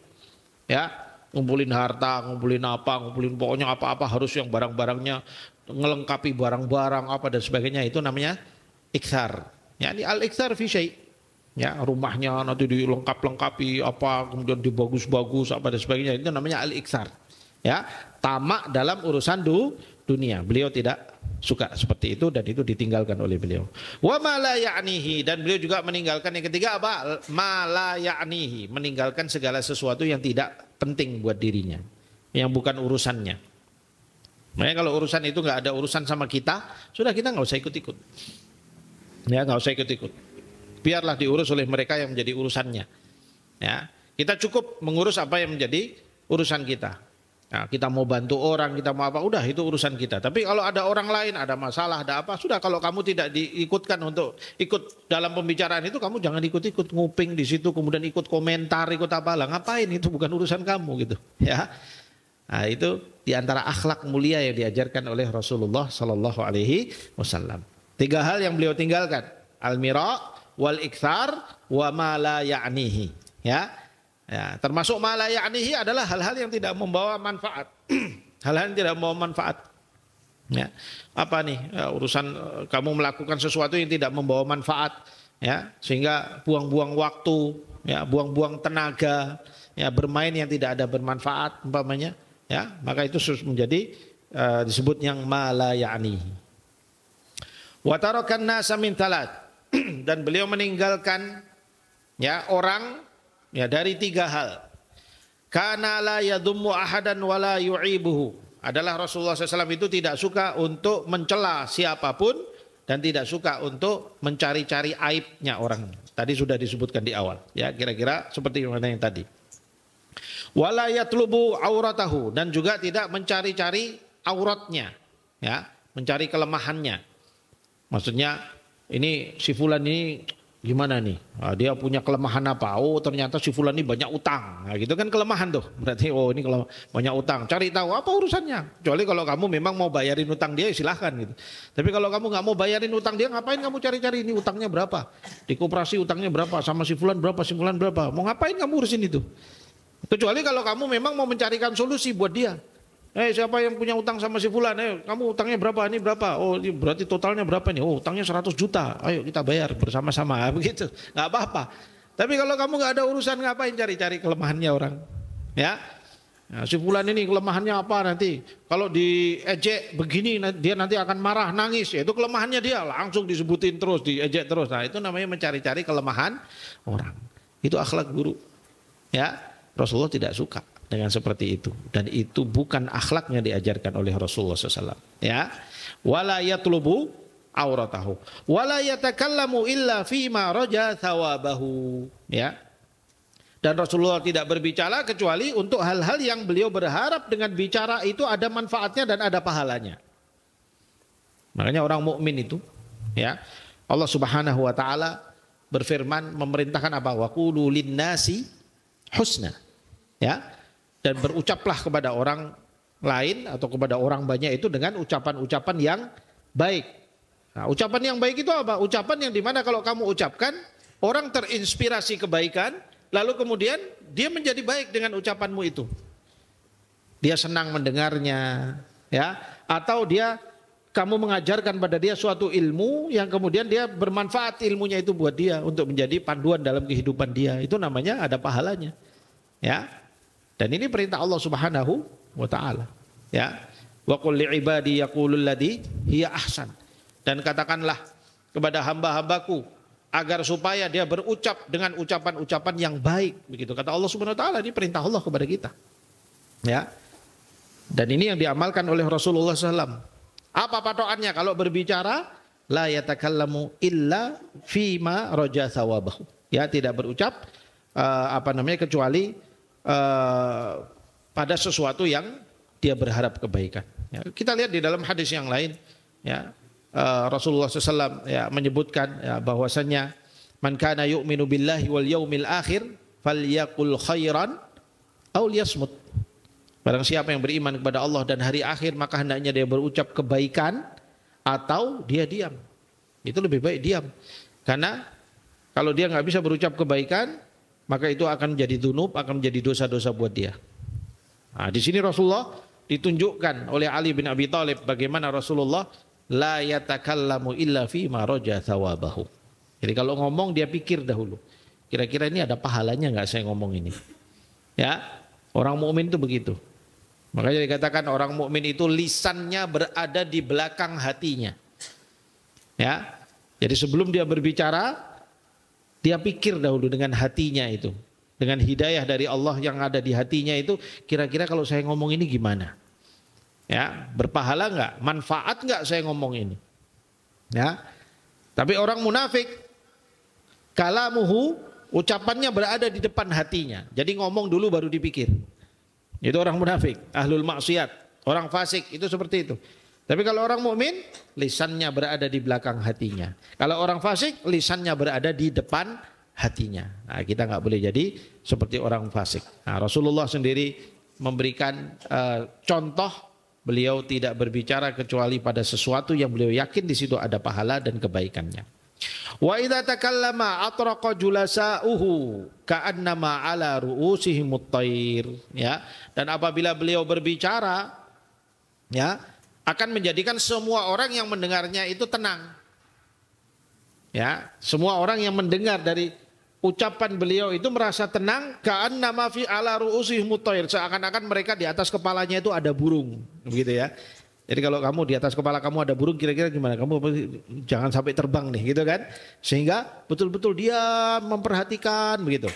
Ya. Ngumpulin harta, ngumpulin pokoknya apa-apa harus yang barang-barangnya ngelengkapi barang-barang apa dan sebagainya itu namanya iksar. Ya, ini al-iksar fi syai'. Ya, rumahnya nanti dilengkap-lengkapi apa kemudian dibagus-bagus apa dan sebagainya itu namanya al-iksar. Ya, tamak dalam urusan dunia. Beliau tidak suka seperti itu dan itu ditinggalkan oleh beliau. Wa ma la ya'nihi dan beliau juga meninggalkan yang ketiga apa? Ma la ya'nihi, meninggalkan segala sesuatu yang tidak penting buat dirinya, yang bukan urusannya. Makanya kalau urusan itu nggak ada urusan sama kita, sudah kita nggak usah ikut-ikut. Ya, nggak usah ikut-ikut. Biarlah diurus oleh mereka yang menjadi urusannya. Ya, kita cukup mengurus apa yang menjadi urusan kita. Nah, kita mau bantu orang, kita mau apa, udah itu urusan kita. Tapi kalau ada orang lain, ada masalah, ada apa, sudah kalau kamu tidak diikutkan untuk ikut dalam pembicaraan itu, kamu jangan ikut-ikut nguping di situ, kemudian ikut komentar, ikut apa lah, ngapain itu bukan urusan kamu gitu, ya. Nah, itu diantara akhlak mulia yang diajarkan oleh Rasulullah Sallallahu Alaihi Wasallam. 3 hal yang beliau tinggalkan, al-mira, wal iktsar, wa ma la ya'nihi, ya. Ya, termasuk ma la ya'nihi adalah hal-hal yang tidak membawa manfaat. Hal-hal yang tidak membawa manfaat. Ya. Apa nih urusan kamu melakukan sesuatu yang tidak membawa manfaat, ya, sehingga buang-buang waktu, ya, buang-buang tenaga, ya, bermain yang tidak ada bermanfaat umpamanya, ya, maka itu menjadi disebut yang ma la ya'nihi. Wa tarakan nasa min talat. Dan beliau meninggalkan ya orang ya dari 3 hal. Kana la yadhummu ahadan wala yu'ibuhu. Adalah Rasulullah SAW itu tidak suka untuk mencela siapapun dan tidak suka untuk mencari-cari aibnya orang. Tadi sudah disebutkan di awal, ya kira-kira seperti mana yang tadi. Wala yatlubu auratahu, dan juga tidak mencari-cari auratnya, ya, mencari kelemahannya. Maksudnya ini si fulan ini gimana nih? Nah, dia punya kelemahan apa? Oh, ternyata si fulan ini banyak utang. Nah, gitu kan kelemahan tuh. Berarti oh ini kalau banyak utang, cari tahu apa urusannya. Kecuali kalau kamu memang mau bayarin utang dia, silahkan gitu. Tapi kalau kamu nggak mau bayarin utang dia, ngapain kamu cari-cari ini utangnya berapa? Di koperasi utangnya berapa? Sama si fulan berapa? Si fulan berapa? Mau ngapain kamu urusin itu? Kecuali kalau kamu memang mau mencarikan solusi buat dia. Siapa yang punya utang sama si fulan? Kamu utangnya berapa? Ini berapa? Oh, ini berarti totalnya berapa nih? Oh, utangnya 100 juta. Ayo kita bayar bersama-sama. Begitu. Nggak apa-apa. Tapi kalau kamu nggak ada urusan, ngapain cari-cari kelemahannya orang? Ya. Nah, si fulan ini kelemahannya apa nanti? Kalau diejek begini, dia nanti akan marah, nangis. Itu kelemahannya dia. Langsung disebutin terus, diejek terus. Nah, itu namanya mencari-cari kelemahan orang. Itu akhlak buruk. Ya. Rasulullah tidak suka dengan seperti itu, dan itu bukan akhlak yang diajarkan oleh Rasulullah SAW. Ya, wala yatlubu auratahu, wala yatakallamu illa fima raja thawabahu. Ya, dan Rasulullah tidak berbicara kecuali untuk hal-hal yang beliau berharap dengan bicara itu ada manfaatnya dan ada pahalanya. Makanya orang mukmin itu, ya, Allah Subhanahu Wa Taala berfirman memerintahkan apa? Wa qulu linnasi husna. Ya. Dan berucaplah kepada orang lain atau kepada orang banyak itu dengan ucapan-ucapan yang baik. Nah, ucapan yang baik itu apa? Ucapan yang dimana kalau kamu ucapkan, orang terinspirasi kebaikan, lalu kemudian dia menjadi baik dengan ucapanmu itu. Dia senang mendengarnya, ya, atau kamu mengajarkan pada dia suatu ilmu yang kemudian dia bermanfaat ilmunya itu buat dia untuk menjadi panduan dalam kehidupan dia. Itu namanya ada pahalanya. Ya. Dan ini perintah Allah Subhanahu wa Ta'ala. Ya. Wa qul li'ibadi yaqulul ladzi hiya ahsan. Dan katakanlah kepada hamba-hambaku agar supaya dia berucap dengan ucapan-ucapan yang baik, begitu kata Allah Subhanahu wa Ta'ala. Ini perintah Allah kepada kita. Ya. Dan ini yang diamalkan oleh Rasulullah SAW. Apa patokannya kalau berbicara? La yatakallamu illa fima raja thawabahu. Ya, tidak berucap kecuali pada sesuatu yang dia berharap kebaikan. Ya, kita lihat di dalam hadis yang lain, ya, Rasulullah SAW ya, menyebutkan ya, bahwasanya man kana yu'minu billahi wal yaumil akhir falyaqul khairan aw liyasmut. Barang siapa yang beriman kepada Allah dan hari akhir, maka hendaknya dia berucap kebaikan atau dia diam. Itu lebih baik diam. Karena kalau dia nggak bisa berucap kebaikan, maka itu akan menjadi dzunub, akan menjadi dosa-dosa buat dia. Nah, di sini Rasulullah ditunjukkan oleh Ali bin Abi Thalib bagaimana Rasulullah la yatakallamu illa fi ma raja thawabahu. Jadi kalau ngomong dia pikir dahulu. Kira-kira ini ada pahalanya nggak saya ngomong ini? Ya, orang mukmin itu begitu. Makanya dikatakan orang mukmin itu lisannya berada di belakang hatinya. Ya, jadi sebelum dia berbicara, dia pikir dahulu dengan hatinya itu. Dengan hidayah dari Allah yang ada di hatinya itu, kira-kira kalau saya ngomong ini gimana? Ya, berpahala enggak? Manfaat enggak saya ngomong ini? Ya. Tapi orang munafik, kalamuhu, ucapannya berada di depan hatinya. Jadi ngomong dulu baru dipikir. Itu orang munafik, ahlul maksiat, orang fasik itu seperti itu. Tapi kalau orang mukmin, lisannya berada di belakang hatinya. Kalau orang fasik, lisannya berada di depan hatinya. Nah, kita nggak boleh jadi seperti orang fasik. Nah, Rasulullah sendiri memberikan contoh, beliau tidak berbicara kecuali pada sesuatu yang beliau yakin di situ ada pahala dan kebaikannya. Wa idza takallama atraqa julasa'uhu ka'annama ala ru'usihimut thair. Ya, dan apabila beliau berbicara, ya, akan menjadikan semua orang yang mendengarnya itu tenang. Ya, semua orang yang mendengar dari ucapan beliau itu merasa tenang, ka'annama fi ala ru'usihimut thair, seakan-akan mereka di atas kepalanya itu ada burung, begitu ya. Jadi kalau kamu di atas kepala kamu ada burung, kira-kira gimana? Kamu jangan sampai terbang nih, gitu kan? Sehingga betul-betul dia memperhatikan begitu.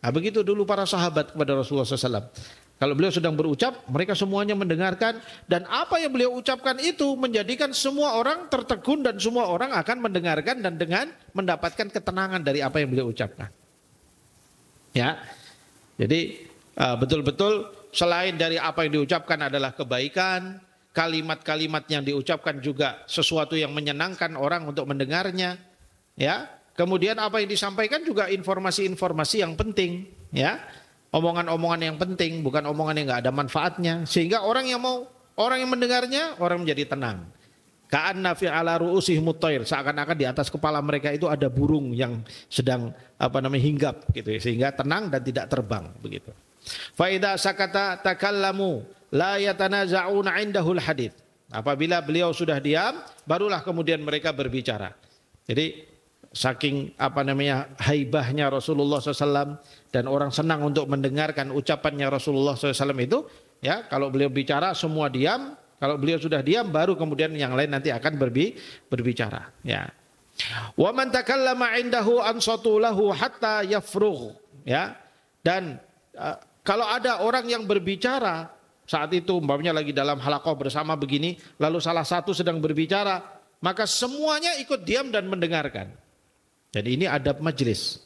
Nah, begitu dulu para sahabat kepada Rasulullah SAW. Kalau beliau sedang berucap, mereka semuanya mendengarkan, dan apa yang beliau ucapkan itu menjadikan semua orang tertegun dan semua orang akan mendengarkan dan dengan mendapatkan ketenangan dari apa yang beliau ucapkan. Ya, jadi betul-betul selain dari apa yang diucapkan adalah kebaikan, kalimat-kalimat yang diucapkan juga sesuatu yang menyenangkan orang untuk mendengarnya. Ya, kemudian apa yang disampaikan juga informasi-informasi yang penting. Ya. Omongan-omongan yang penting, bukan omongan yang nggak ada manfaatnya, sehingga orang yang mendengarnya, orang menjadi tenang. Ka'anna fi ala ru'usihim at-thair, seakan-akan di atas kepala mereka itu ada burung yang sedang hinggap gitu ya, sehingga tenang dan tidak terbang begitu. Fa idza sakata takallamu la yatanaza'una 'indahul hadits. Apabila beliau sudah diam, barulah kemudian mereka berbicara. Jadi saking haibahnya Rasulullah SAW dan orang senang untuk mendengarkan ucapannya Rasulullah SAW itu, ya, kalau beliau bicara semua diam, kalau beliau sudah diam baru kemudian yang lain nanti akan berbicara. Ya. Wa man takallama 'indahu ansatu lahu hatta yafrugh. Ya. Dan kalau ada orang yang berbicara saat itu, umpamanya lagi dalam halaqah bersama begini, lalu salah satu sedang berbicara, maka semuanya ikut diam dan mendengarkan. Jadi ini adab majlis.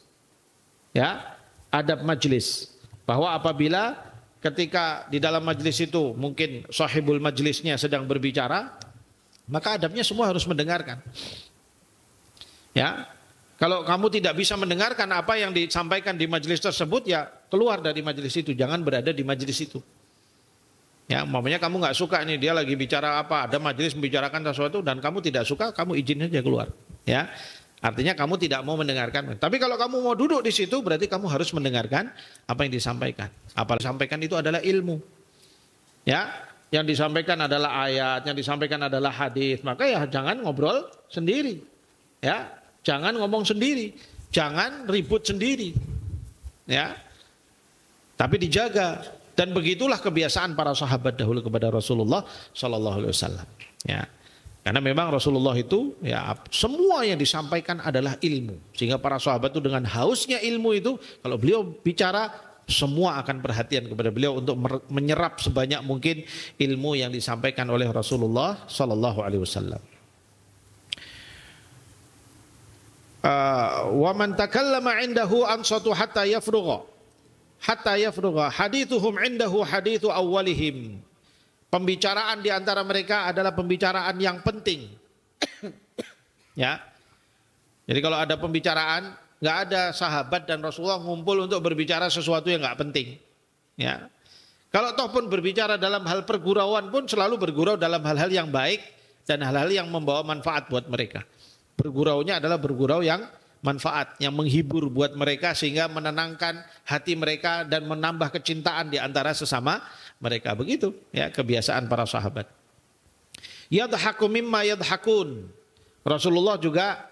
Ya, adab majlis. Bahwa apabila ketika di dalam majlis itu mungkin sahibul majlisnya sedang berbicara, maka adabnya semua harus mendengarkan. Ya. Kalau kamu tidak bisa mendengarkan apa yang disampaikan di majlis tersebut, ya keluar dari majlis itu, jangan berada di majlis itu. Ya, umpamanya kamu nggak suka nih dia lagi bicara apa, ada majlis membicarakan sesuatu dan kamu tidak suka, kamu izin saja keluar. Ya. Artinya kamu tidak mau mendengarkan. Tapi kalau kamu mau duduk di situ, berarti kamu harus mendengarkan apa yang disampaikan. Apa yang disampaikan itu adalah ilmu. Ya, yang disampaikan adalah ayat, yang disampaikan adalah hadis. Maka ya jangan ngobrol sendiri. Ya, jangan ngomong sendiri, jangan ribut sendiri. Ya. Tapi dijaga, dan begitulah kebiasaan para sahabat dahulu kepada Rasulullah sallallahu alaihi wasallam. Ya. Karena memang Rasulullah itu, ya, semua yang disampaikan adalah ilmu. Sehingga para sahabat itu dengan hausnya ilmu itu, kalau beliau bicara, semua akan perhatian kepada beliau untuk menyerap sebanyak mungkin ilmu yang disampaikan oleh Rasulullah sallallahu alaihi wasallam. Wa man takallama 'indahu ansatu hatta yafrugha. Hatta yafrugha. Hadithuhum 'indahu hadithu awwalihim. Pembicaraan di antara mereka adalah pembicaraan yang penting. Ya. Jadi kalau ada pembicaraan, nggak ada sahabat dan Rasulullah ngumpul untuk berbicara sesuatu yang nggak penting. Ya. Kalau toh pun berbicara dalam hal pergurauan pun selalu bergurau dalam hal-hal yang baik dan hal-hal yang membawa manfaat buat mereka. Berguraunya adalah bergurau yang manfaat, yang menghibur buat mereka sehingga menenangkan hati mereka dan menambah kecintaan di antara sesama mereka. Begitu ya kebiasaan para sahabat. Yadhaku mimma yadhakun. Rasulullah juga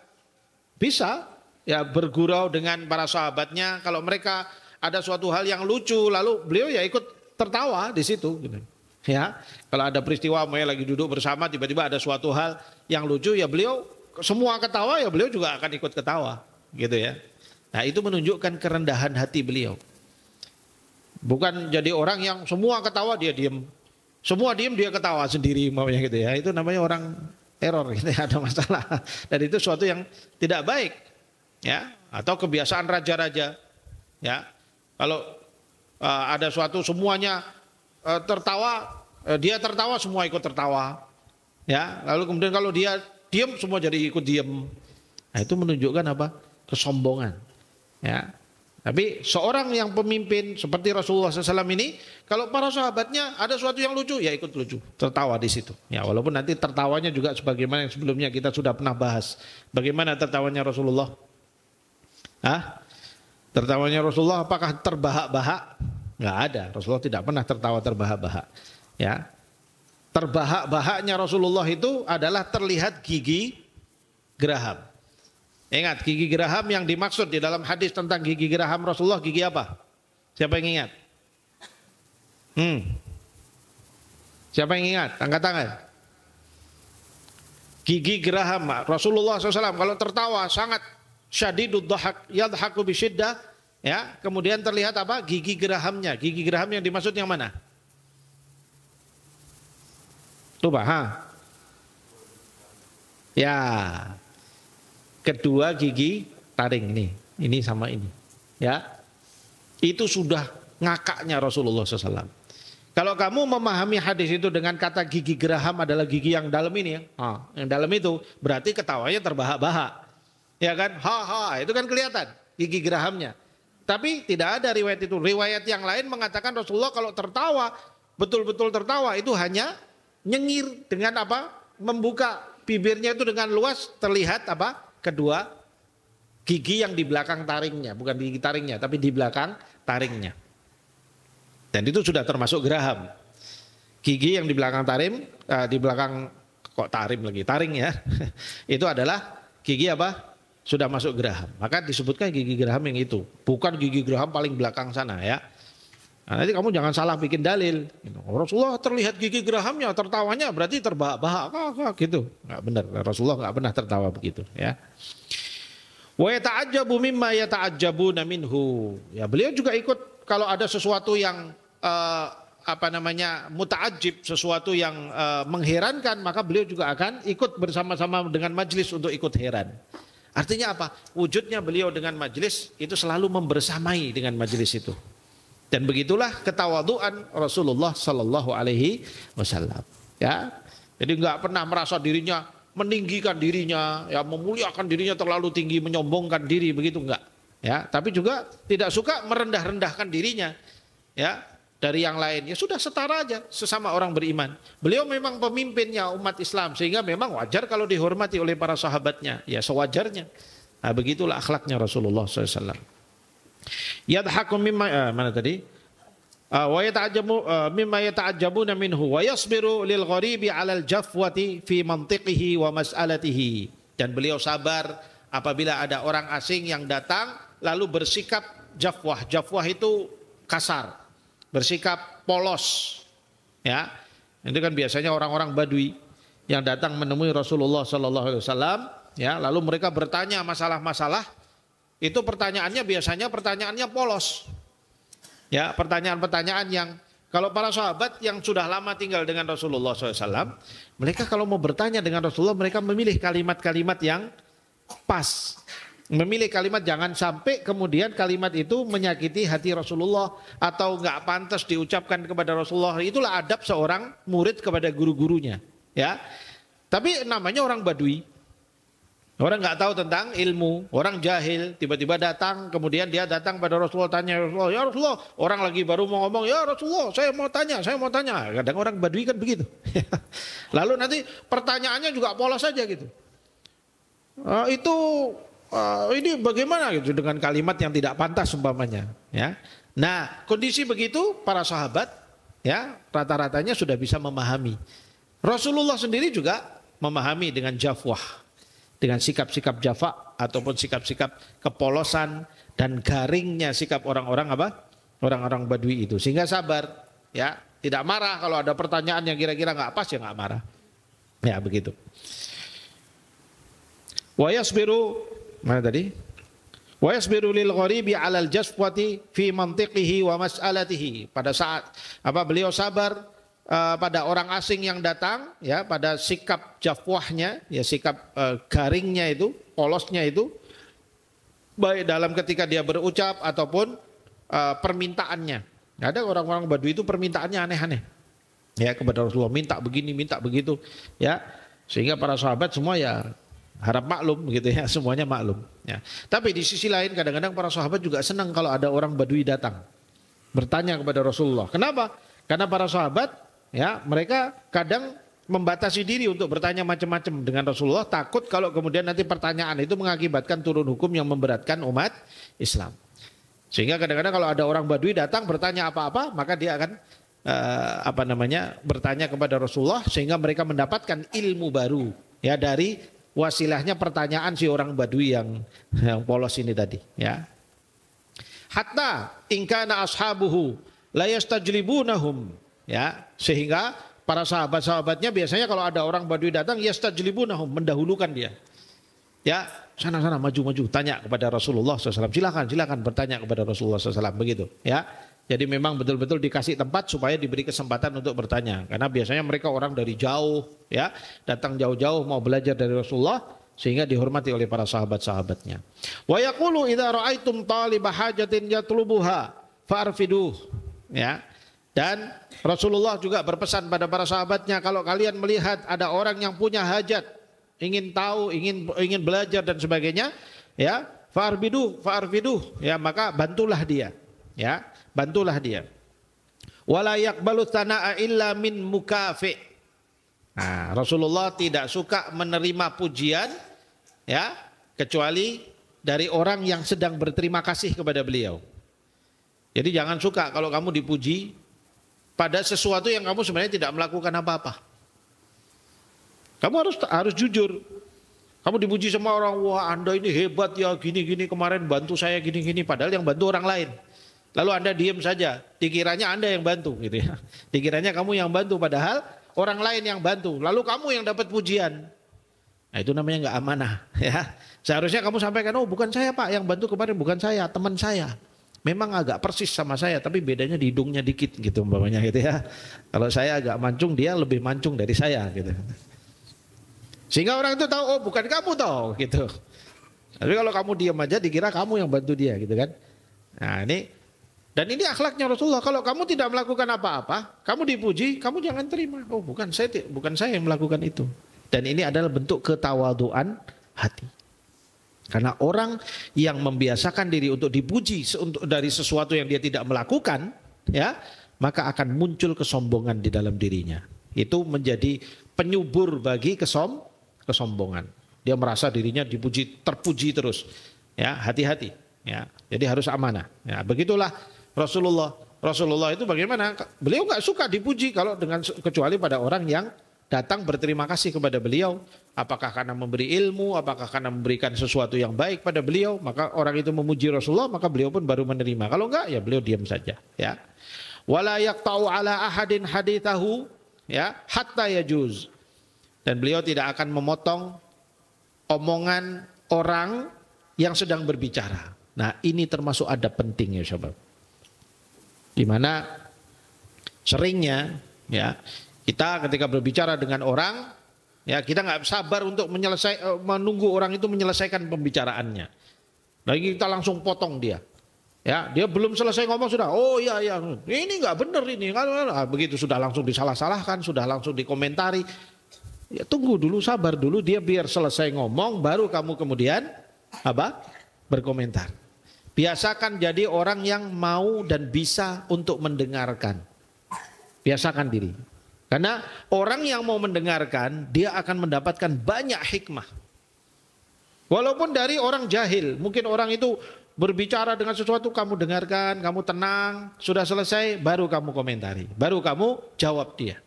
bisa ya bergurau dengan para sahabatnya kalau mereka ada suatu hal yang lucu, lalu beliau ya ikut tertawa di situ gitu. Ya, kalau ada peristiwa lagi duduk bersama tiba-tiba ada suatu hal yang lucu, ya beliau semua ketawa, ya beliau juga akan ikut ketawa, gitu ya. Nah, itu menunjukkan kerendahan hati beliau. Bukan jadi orang yang semua ketawa dia diam, semua diam dia ketawa sendiri, maunya gitu ya. Itu namanya orang error, gitu ya, ada masalah. Dan itu suatu yang tidak baik, ya. Atau kebiasaan raja-raja, ya. Kalau ada suatu semuanya tertawa, dia tertawa semua ikut tertawa, ya. Lalu kemudian kalau dia diam semua jadi ikut diam. Nah, itu menunjukkan apa? Kesombongan. Ya. Tapi seorang yang pemimpin seperti Rasulullah SAW ini, kalau para sahabatnya ada sesuatu yang lucu, ya ikut lucu, tertawa di situ. Ya, walaupun nanti tertawanya juga sebagaimana yang sebelumnya kita sudah pernah bahas. Bagaimana tertawanya Rasulullah? Hah? Tertawanya Rasulullah apakah terbahak-bahak? Nggak ada. Rasulullah tidak pernah tertawa terbahak-bahak. Ya. Terbahak-bahaknya Rasulullah itu adalah terlihat gigi geraham. Ingat, gigi geraham yang dimaksud di dalam hadis tentang gigi geraham Rasulullah, gigi apa? Siapa yang ingat? Siapa yang ingat? Angkat tangan. gigi geraham. Rasulullah SAW kalau tertawa sangat syadidud dhahak, yadhaku bisyiddah, ya, kemudian terlihat apa? Gigi gerahamnya. Gigi geraham yang dimaksud yang mana? Coba, ya, kedua gigi taring ini sama ini, ya, itu sudah ngakaknya Rasulullah SAW. Kalau kamu memahami hadis itu dengan kata gigi geraham adalah gigi yang dalam ini, ya, yang dalam itu berarti ketawanya terbahak-bahak, ya kan? Itu kan kelihatan gigi gerahamnya. Tapi tidak ada riwayat itu. Riwayat yang lain mengatakan Rasulullah kalau tertawa, betul-betul tertawa itu hanya nyengir dengan apa? Membuka bibirnya itu dengan luas, terlihat apa? Kedua gigi yang di belakang taringnya, bukan di gigi taringnya, tapi di belakang taringnya. Dan itu sudah termasuk geraham. Gigi yang di belakang di belakang taring ya. Itu adalah gigi apa? Sudah masuk geraham. Maka disebutkan gigi geraham yang itu, bukan gigi geraham paling belakang sana ya. Nah, nanti kamu jangan salah bikin dalil. Rasulullah terlihat gigi gerahamnya, tertawanya berarti terbahak-bahak gitu. Enggak benar. Rasulullah enggak pernah tertawa begitu ya. Wa yata'ajjabu mimma yata'ajjabuna minhu. Ya, beliau juga ikut kalau ada sesuatu yang muta'ajjib, sesuatu yang mengherankan, maka beliau juga akan ikut bersama-sama dengan majelis untuk ikut heran. Artinya apa? Wujudnya beliau dengan majelis itu selalu membersamai dengan majelis itu. Dan begitulah ketawaduan Rasulullah Sallallahu Alaihi Wasallam. Ya, jadi nggak pernah merasa dirinya meninggikan dirinya, ya, memuliakan dirinya terlalu tinggi, menyombongkan diri, begitu enggak. Ya, tapi juga tidak suka merendah-rendahkan dirinya, ya, dari yang lain. Ya sudah, setara aja sesama orang beriman. Beliau memang pemimpinnya umat Islam, sehingga memang wajar kalau dihormati oleh para sahabatnya, ya sewajarnya. Nah, begitulah akhlaknya Rasulullah SAW. Yadhaku mimma mana tadi? Wa yata'ajjabu mimma yata'ajjabuna minhu wa yasbiru lil gharibi 'alal jafwati fi mantiqihi wa mas'alatihi. Dan beliau sabar apabila ada orang asing yang datang lalu bersikap jafwah. Jafwah itu kasar, bersikap polos. Ya, itu kan biasanya orang-orang Badui yang datang menemui Rasulullah SAW. Ya, lalu mereka bertanya masalah-masalah. Itu pertanyaannya biasanya pertanyaannya polos. Ya, pertanyaan-pertanyaan yang kalau para sahabat yang sudah lama tinggal dengan Rasulullah SAW, mereka kalau mau bertanya dengan Rasulullah, mereka memilih kalimat-kalimat yang pas. Memilih kalimat jangan sampai kemudian kalimat itu menyakiti hati Rasulullah atau nggak pantas diucapkan kepada Rasulullah. Itulah adab seorang murid kepada guru-gurunya. Ya, tapi namanya orang Badui, orang nggak tahu tentang ilmu, orang jahil, tiba-tiba datang, kemudian dia datang pada Rasulullah, tanya Rasulullah, ya Rasulullah, orang lagi baru mau ngomong, ya Rasulullah, saya mau tanya. Kadang orang Badui kan begitu. Lalu nanti pertanyaannya juga polos saja gitu. Ini bagaimana gitu dengan kalimat yang tidak pantas umpamanya, ya. Nah, kondisi begitu para sahabat, ya, rata-ratanya sudah bisa memahami. Rasulullah sendiri juga memahami dengan jafwah, dengan sikap-sikap jafa ataupun sikap-sikap kepolosan dan garingnya sikap orang-orang orang-orang Badui itu, sehingga sabar, ya, tidak marah kalau ada pertanyaan yang kira-kira nggak pas, ya nggak marah, ya begitu. Wa yasbiru mana tadi? Wa yasbiru lil gharibi 'alal jaswati fi mantiqihi wa mas'alatihi. Pada saat beliau sabar pada orang asing yang datang, ya, pada sikap jafwahnya, ya, sikap garingnya itu, polosnya itu, baik dalam ketika dia berucap ataupun permintaannya. Ada orang-orang Badui itu permintaannya aneh-aneh, ya, kepada Rasulullah, minta begini, minta begitu, ya, sehingga para sahabat semua ya harap maklum gitu ya, semuanya maklum. Ya. Tapi di sisi lain kadang-kadang para sahabat juga senang kalau ada orang Badui datang bertanya kepada Rasulullah. Kenapa? Karena para sahabat, ya, mereka kadang membatasi diri untuk bertanya macam-macam dengan Rasulullah, takut kalau kemudian nanti pertanyaan itu mengakibatkan turun hukum yang memberatkan umat Islam. Sehingga kadang-kadang kalau ada orang Badui datang bertanya apa-apa, maka dia akan bertanya kepada Rasulullah, sehingga mereka mendapatkan ilmu baru, ya, dari wasilahnya pertanyaan si orang Badui yang polos ini tadi, ya. Hatta in kana ashabuhu la yastajlibunahum, ya, sehingga para sahabat-sahabatnya biasanya kalau ada orang Badui datang, yastajlibunahum, mendahulukan dia. Ya, sana maju-maju, tanya kepada Rasulullah SAW. Silakan bertanya kepada Rasulullah SAW, begitu. Ya, jadi memang betul-betul dikasih tempat supaya diberi kesempatan untuk bertanya. Karena biasanya mereka orang dari jauh, ya, datang jauh-jauh mau belajar dari Rasulullah, sehingga dihormati oleh para sahabat-sahabatnya. Wa yaqulu idza ra'aitum talibah hajatin yatlubuha fa'arfiduh. Ya. Dan Rasulullah juga berpesan pada para sahabatnya, kalau kalian melihat ada orang yang punya hajat, ingin tahu, ingin belajar dan sebagainya, ya, fa'arfiduh, ya, maka bantulah dia, ya, bantulah dia. Wala yaqbalu tsana'a illa min mukafi'. Nah, Rasulullah tidak suka menerima pujian, ya, kecuali dari orang yang sedang berterima kasih kepada beliau. Jadi jangan suka kalau kamu dipuji pada sesuatu yang kamu sebenarnya tidak melakukan apa-apa. Kamu harus jujur. Kamu dipuji sama orang, wah Anda ini hebat ya, gini-gini kemarin bantu saya gini-gini, padahal yang bantu orang lain. Lalu Anda diam saja, dikiranya Anda yang bantu gitu ya. Dikiranya kamu yang bantu, padahal orang lain yang bantu. Lalu kamu yang dapat pujian. Nah, itu namanya nggak amanah ya. Seharusnya kamu sampaikan, oh bukan saya Pak yang bantu kemarin, bukan saya, teman saya. Memang agak persis sama saya, tapi bedanya di hidungnya dikit gitu umpamanya gitu ya. Kalau saya agak mancung, dia lebih mancung dari saya gitu. Sehingga orang itu tahu, oh bukan kamu tahu gitu. Tapi kalau kamu diam aja dikira kamu yang bantu dia gitu kan. Nah ini, dan ini akhlaknya Rasulullah. Kalau kamu tidak melakukan apa-apa, kamu dipuji, kamu jangan terima. Oh bukan saya yang melakukan itu. Dan ini adalah bentuk ketawaduan hati. Karena orang yang membiasakan diri untuk dipuji dari sesuatu yang dia tidak melakukan, ya, maka akan muncul kesombongan di dalam dirinya. Itu menjadi penyubur bagi kesombongan. Dia merasa dirinya terpuji terus. Ya, hati-hati. Ya, jadi harus amanah. Ya, begitulah Rasulullah. Rasulullah itu bagaimana? Beliau nggak suka dipuji kalau kecuali pada orang yang datang berterima kasih kepada beliau. Apakah karena memberi ilmu, apakah karena memberikan sesuatu yang baik pada beliau, maka orang itu memuji Rasulullah, maka beliau pun baru menerima. Kalau enggak, ya beliau diam saja. Ya. Wala yaqta'u ala ahadin hadithahu, ya, hatta yajuz. Dan beliau tidak akan memotong omongan orang yang sedang berbicara. Nah, ini termasuk adab penting ya, sahabat. Di mana seringnya, ya, kita ketika berbicara dengan orang, ya kita nggak sabar untuk menunggu orang itu menyelesaikan pembicaraannya. Lagi kita langsung potong dia. Ya, dia belum selesai ngomong sudah, oh iya ini nggak benar ini. Begitu sudah langsung disalah-salahkan, sudah langsung dikomentari. Ya tunggu dulu, sabar dulu, dia biar selesai ngomong, baru kamu kemudian berkomentar. Biasakan jadi orang yang mau dan bisa untuk mendengarkan. Biasakan diri. Karena orang yang mau mendengarkan, dia akan mendapatkan banyak hikmah. Walaupun dari orang jahil, mungkin orang itu berbicara dengan sesuatu, kamu dengarkan, kamu tenang, sudah selesai, baru kamu komentari, baru kamu jawab dia.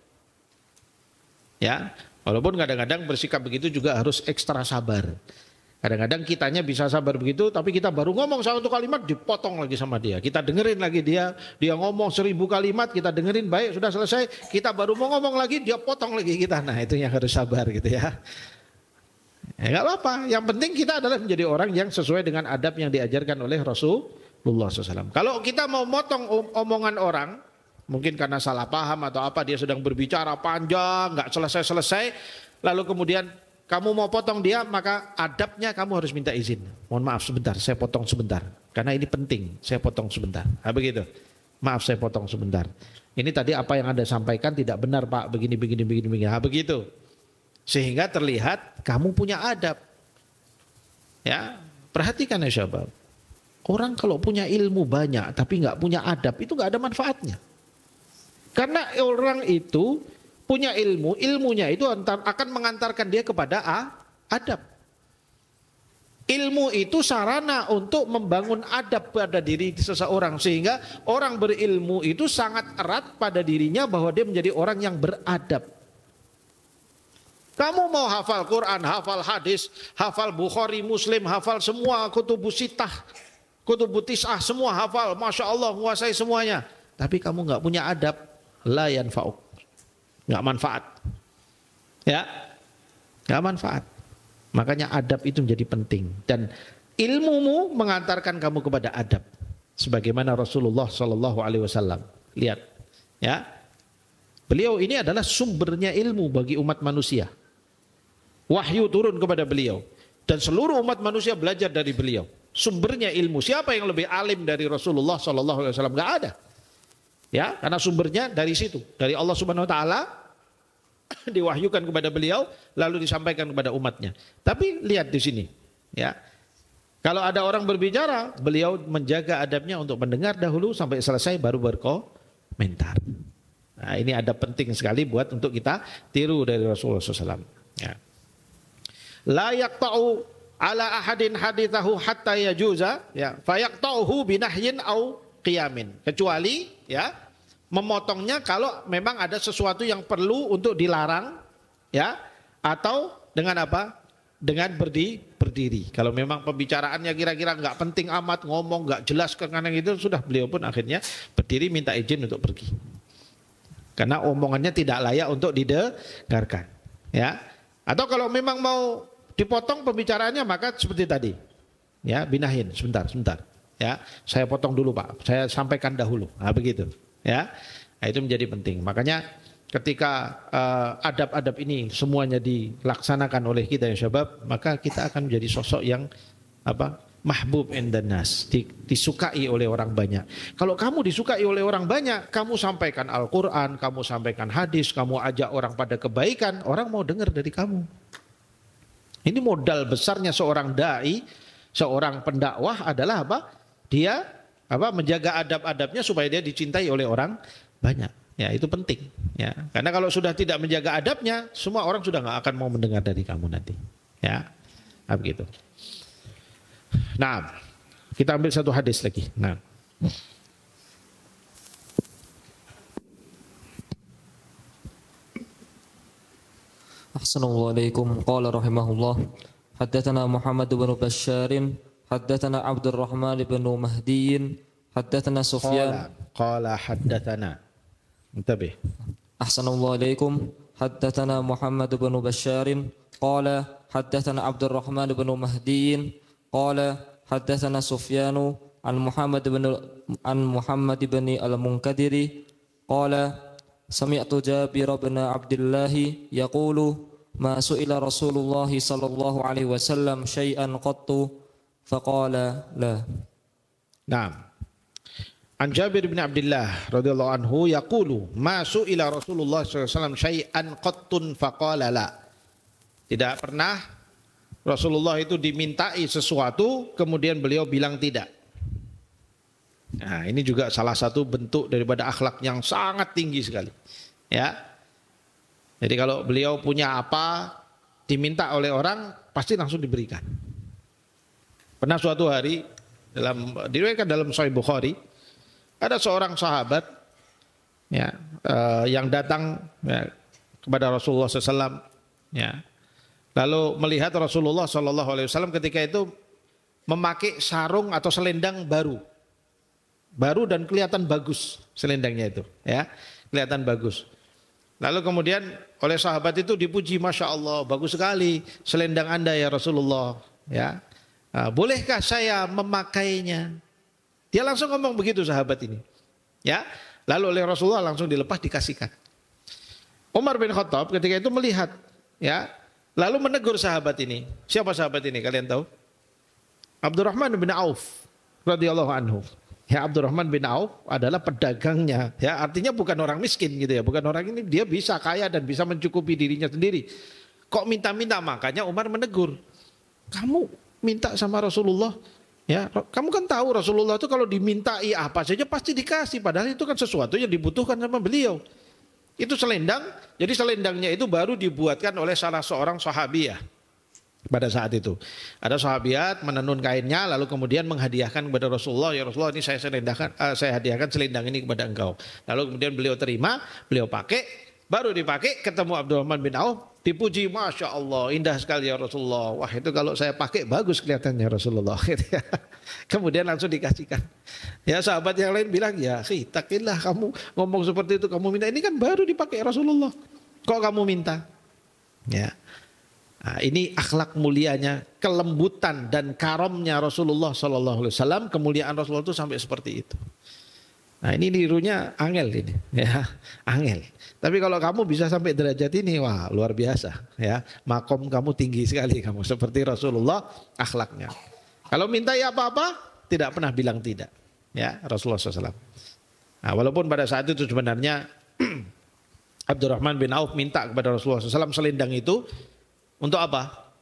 Ya, walaupun kadang-kadang bersikap begitu juga harus ekstra sabar. Kadang-kadang kitanya bisa sabar begitu, tapi kita baru ngomong satu kalimat dipotong lagi sama dia. Kita dengerin lagi dia ngomong 1000 kalimat, kita dengerin baik, sudah selesai, kita baru mau ngomong lagi, dia potong lagi kita. Nah itu yang harus sabar gitu ya. Ya nggak apa-apa, yang penting kita adalah menjadi orang yang sesuai dengan adab yang diajarkan oleh Rasulullah SAW. Kalau kita mau motong omongan orang, mungkin karena salah paham atau apa, dia sedang berbicara panjang, nggak selesai-selesai, lalu kemudian kamu mau potong dia, maka adabnya kamu harus minta izin. Mohon maaf sebentar, saya potong sebentar. Karena ini penting, saya potong sebentar. Nah, begitu. Maaf saya potong sebentar. Ini tadi apa yang Anda sampaikan tidak benar Pak, begini. Nah, begitu. Sehingga terlihat kamu punya adab. Ya, perhatikan ya sahabat. Orang kalau punya ilmu banyak tapi nggak punya adab, itu nggak ada manfaatnya. Karena orang itu punya ilmu, ilmunya itu akan mengantarkan dia kepada adab. Ilmu itu sarana untuk membangun adab pada diri seseorang. Sehingga orang berilmu itu sangat erat pada dirinya bahwa dia menjadi orang yang beradab. Kamu mau hafal Quran, hafal hadis, hafal Bukhari, Muslim, hafal semua kutubus sittah, kutubus tis'ah, semua hafal. Masya Allah, menguasai semuanya. Tapi kamu nggak punya adab, la yanfa'uk. nggak manfaat. Ya, nggak manfaat. Makanya adab itu menjadi penting dan ilmumu mengantarkan kamu kepada adab. Sebagaimana Rasulullah Shallallahu Alaihi Wasallam. Lihat, ya, beliau ini adalah sumbernya ilmu bagi umat manusia. Wahyu turun kepada beliau dan seluruh umat manusia belajar dari beliau. Sumbernya ilmu. Siapa yang lebih alim dari Rasulullah Shallallahu Alaihi Wasallam? Nggak ada. Ya, karena sumbernya dari situ, dari Allah Subhanahu Wa Taala. Diwahyukan kepada beliau lalu disampaikan kepada umatnya. Tapi lihat di sini, ya. Kalau ada orang berbicara, beliau menjaga adabnya untuk mendengar dahulu sampai selesai baru berkomentar. Nah, ini adab penting sekali buat untuk kita tiru dari Rasulullah SAW. Ya. La yaqta'u ala ahadin hadithahu hatta yajuza, ya, fayaqta'uhu binahyin au qiyamin. Kecuali, ya, memotongnya kalau memang ada sesuatu yang perlu untuk dilarang, ya, atau dengan apa? Dengan berdiri. Kalau memang pembicaraannya kira-kira nggak penting amat, ngomong nggak jelas ke kanan itu, sudah beliau pun akhirnya berdiri minta izin untuk pergi. Karena omongannya tidak layak untuk didengarkan, ya. Atau kalau memang mau dipotong pembicaraannya maka seperti tadi, ya, binahin, sebentar, ya, saya potong dulu Pak, saya sampaikan dahulu, nah begitu. Ya, nah, itu menjadi penting. Makanya ketika adab-adab ini semuanya dilaksanakan oleh kita ya syabab, maka kita akan menjadi sosok yang apa? Mahbub indan nas, disukai oleh orang banyak. Kalau kamu disukai oleh orang banyak, kamu sampaikan Al-Qur'an, kamu sampaikan hadis, kamu ajak orang pada kebaikan, orang mau dengar dari kamu. Ini modal besarnya seorang dai, seorang pendakwah adalah apa? Dia menjaga adab-adabnya supaya dia dicintai oleh orang banyak. Ya, itu penting. Ya, karena kalau sudah tidak menjaga adabnya, semua orang sudah nggak akan mau mendengar dari kamu nanti. Ya, begitu. Nah, kita ambil satu hadis lagi. Nah, Assalamualaikum. Qala rahimahullah. Haddatsana Muhammad bin Bashar. حدثنا عبد الرحمن بن مهدي حدثنا سفيان قال حدثنا انتبه أحسن الله إليكم حدثنا محمد بن بشار قال حدثنا عبد الرحمن بن مهدي قال حدثنا سفيان عن محمد بن المنكدر قال سمعت جابر بن عبد الله يقول ما سئل رسول الله صلى الله عليه وسلم شيئا قط فقال لا. Naam. An Jabir bin Abdullah radhiyallahu anhu yaqulu ma su'ila Rasulullah sallallahu alaihi wasallam syai'an qattun faqala la. Tidak pernah Rasulullah itu dimintai sesuatu kemudian beliau bilang tidak. Nah, ini juga salah satu bentuk daripada akhlak yang sangat tinggi sekali. Ya. Jadi kalau beliau punya apa diminta oleh orang pasti langsung diberikan. Pernah suatu hari diriwayatkan dalam Sahih Bukhari ada seorang sahabat ya, yang datang ya, kepada Rasulullah SAW ya. Lalu melihat Rasulullah SAW ketika itu memakai sarung atau selendang baru dan kelihatan bagus selendangnya itu ya, kelihatan bagus. Lalu kemudian oleh sahabat itu dipuji, Masya Allah bagus sekali selendang Anda ya Rasulullah ya. Bolehkah saya memakainya? Dia langsung ngomong begitu sahabat ini. Ya, lalu oleh Rasulullah langsung dilepas dikasihkan. Umar bin Khattab ketika itu melihat, ya, lalu menegur sahabat ini. Siapa sahabat ini? Kalian tahu? Abdurrahman bin Auf radhiyallahu anhu. Ya, Abdurrahman bin Auf adalah pedagangnya. Ya, artinya bukan orang miskin gitu ya, bukan orang ini, dia bisa kaya dan bisa mencukupi dirinya sendiri. Kok minta-minta? Makanya Umar menegur. Kamu minta sama Rasulullah, ya, kamu kan tahu Rasulullah itu kalau dimintai apa saja pasti dikasih, padahal itu kan sesuatu yang dibutuhkan sama beliau. Itu selendang, jadi selendangnya itu baru dibuatkan oleh salah seorang sahabiah. Pada saat itu ada sahabiat menenun kainnya lalu kemudian menghadiahkan kepada Rasulullah, ya Rasulullah ini saya hadiahkan selendang ini kepada engkau. Lalu kemudian beliau terima, beliau pakai, baru dipakai ketemu Abdurrahman bin Auf. Dipuji, Masya Allah, indah sekali ya Rasulullah. Wah itu kalau saya pakai bagus kelihatannya Rasulullah. Kemudian langsung dikasihkan. Ya sahabat yang lain bilang, ya takillah kamu ngomong seperti itu, kamu minta ini kan baru dipakai Rasulullah. Kok kamu minta? Ya. Nah, ini akhlak mulianya, kelembutan dan karomnya Rasulullah Sallallahu Alaihi Wasallam. Kemuliaan Rasulullah itu sampai seperti itu. Nah ini nirunya angel ini, ya angel. Tapi kalau kamu bisa sampai derajat ini, wah luar biasa, ya. Makom kamu tinggi sekali kamu seperti Rasulullah akhlaknya. Kalau minta ya apa-apa, tidak pernah bilang tidak, ya Rasulullah SAW. Nah, walaupun pada saat itu sebenarnya Abdurrahman bin Auf minta kepada Rasulullah SAW selendang itu untuk apa?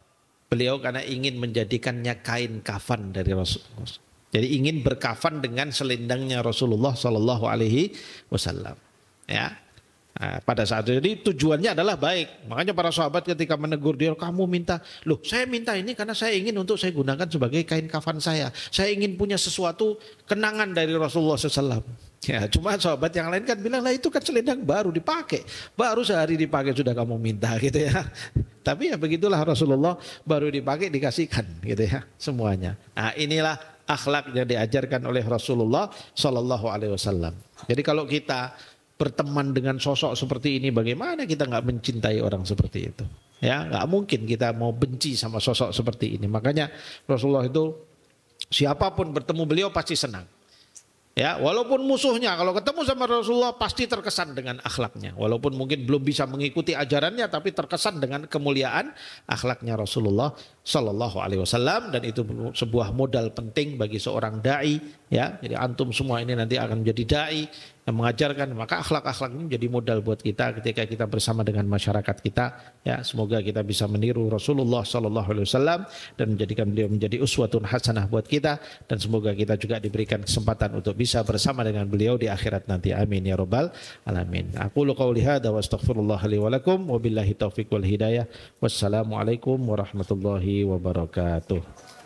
Beliau karena ingin menjadikannya kain kafan dari Rasulullah. Jadi ingin berkafan dengan selendangnya Rasulullah Sallallahu Alaihi Wasallam. Ya, nah, pada saat itu jadi tujuannya adalah baik. Makanya para sahabat ketika menegur dia, kamu minta, loh saya minta ini karena saya ingin untuk saya gunakan sebagai kain kafan saya. Saya ingin punya sesuatu kenangan dari Rasulullah SAW. Ya, cuma sahabat yang lain kan bilang lah itu kan selendang baru dipakai, baru sehari dipakai sudah kamu minta gitu ya. Tapi ya begitulah Rasulullah baru dipakai dikasihkan gitu ya semuanya. Nah inilah akhlak yang diajarkan oleh Rasulullah Sallallahu Alaihi Wasallam. Jadi kalau kita berteman dengan sosok seperti ini, bagaimana kita nggak mencintai orang seperti itu? Ya, nggak mungkin kita mau benci sama sosok seperti ini. Makanya Rasulullah itu siapapun bertemu beliau pasti senang. Ya, walaupun musuhnya kalau ketemu sama Rasulullah pasti terkesan dengan akhlaknya. Walaupun mungkin belum bisa mengikuti ajarannya, tapi terkesan dengan kemuliaan akhlaknya Rasulullah Sallallahu Alaihi Wasallam, dan itu sebuah modal penting bagi seorang dai. Ya, jadi antum semua ini nanti akan menjadi dai yang mengajarkan, maka akhlak-akhlak ini menjadi modal buat kita ketika kita bersama dengan masyarakat kita. Ya, semoga kita bisa meniru Rasulullah Sallallahu Alaihi Wasallam dan menjadikan beliau menjadi uswatun hasanah buat kita, dan semoga kita juga diberikan kesempatan untuk bisa bersama dengan beliau di akhirat nanti. Amin ya rabbal alamin. Aku qouli hadza wa astaghfirullah li wa lakum wa billahi taufiq wal hidayah. Wassalamualaikum warahmatullahi wabarakatuh.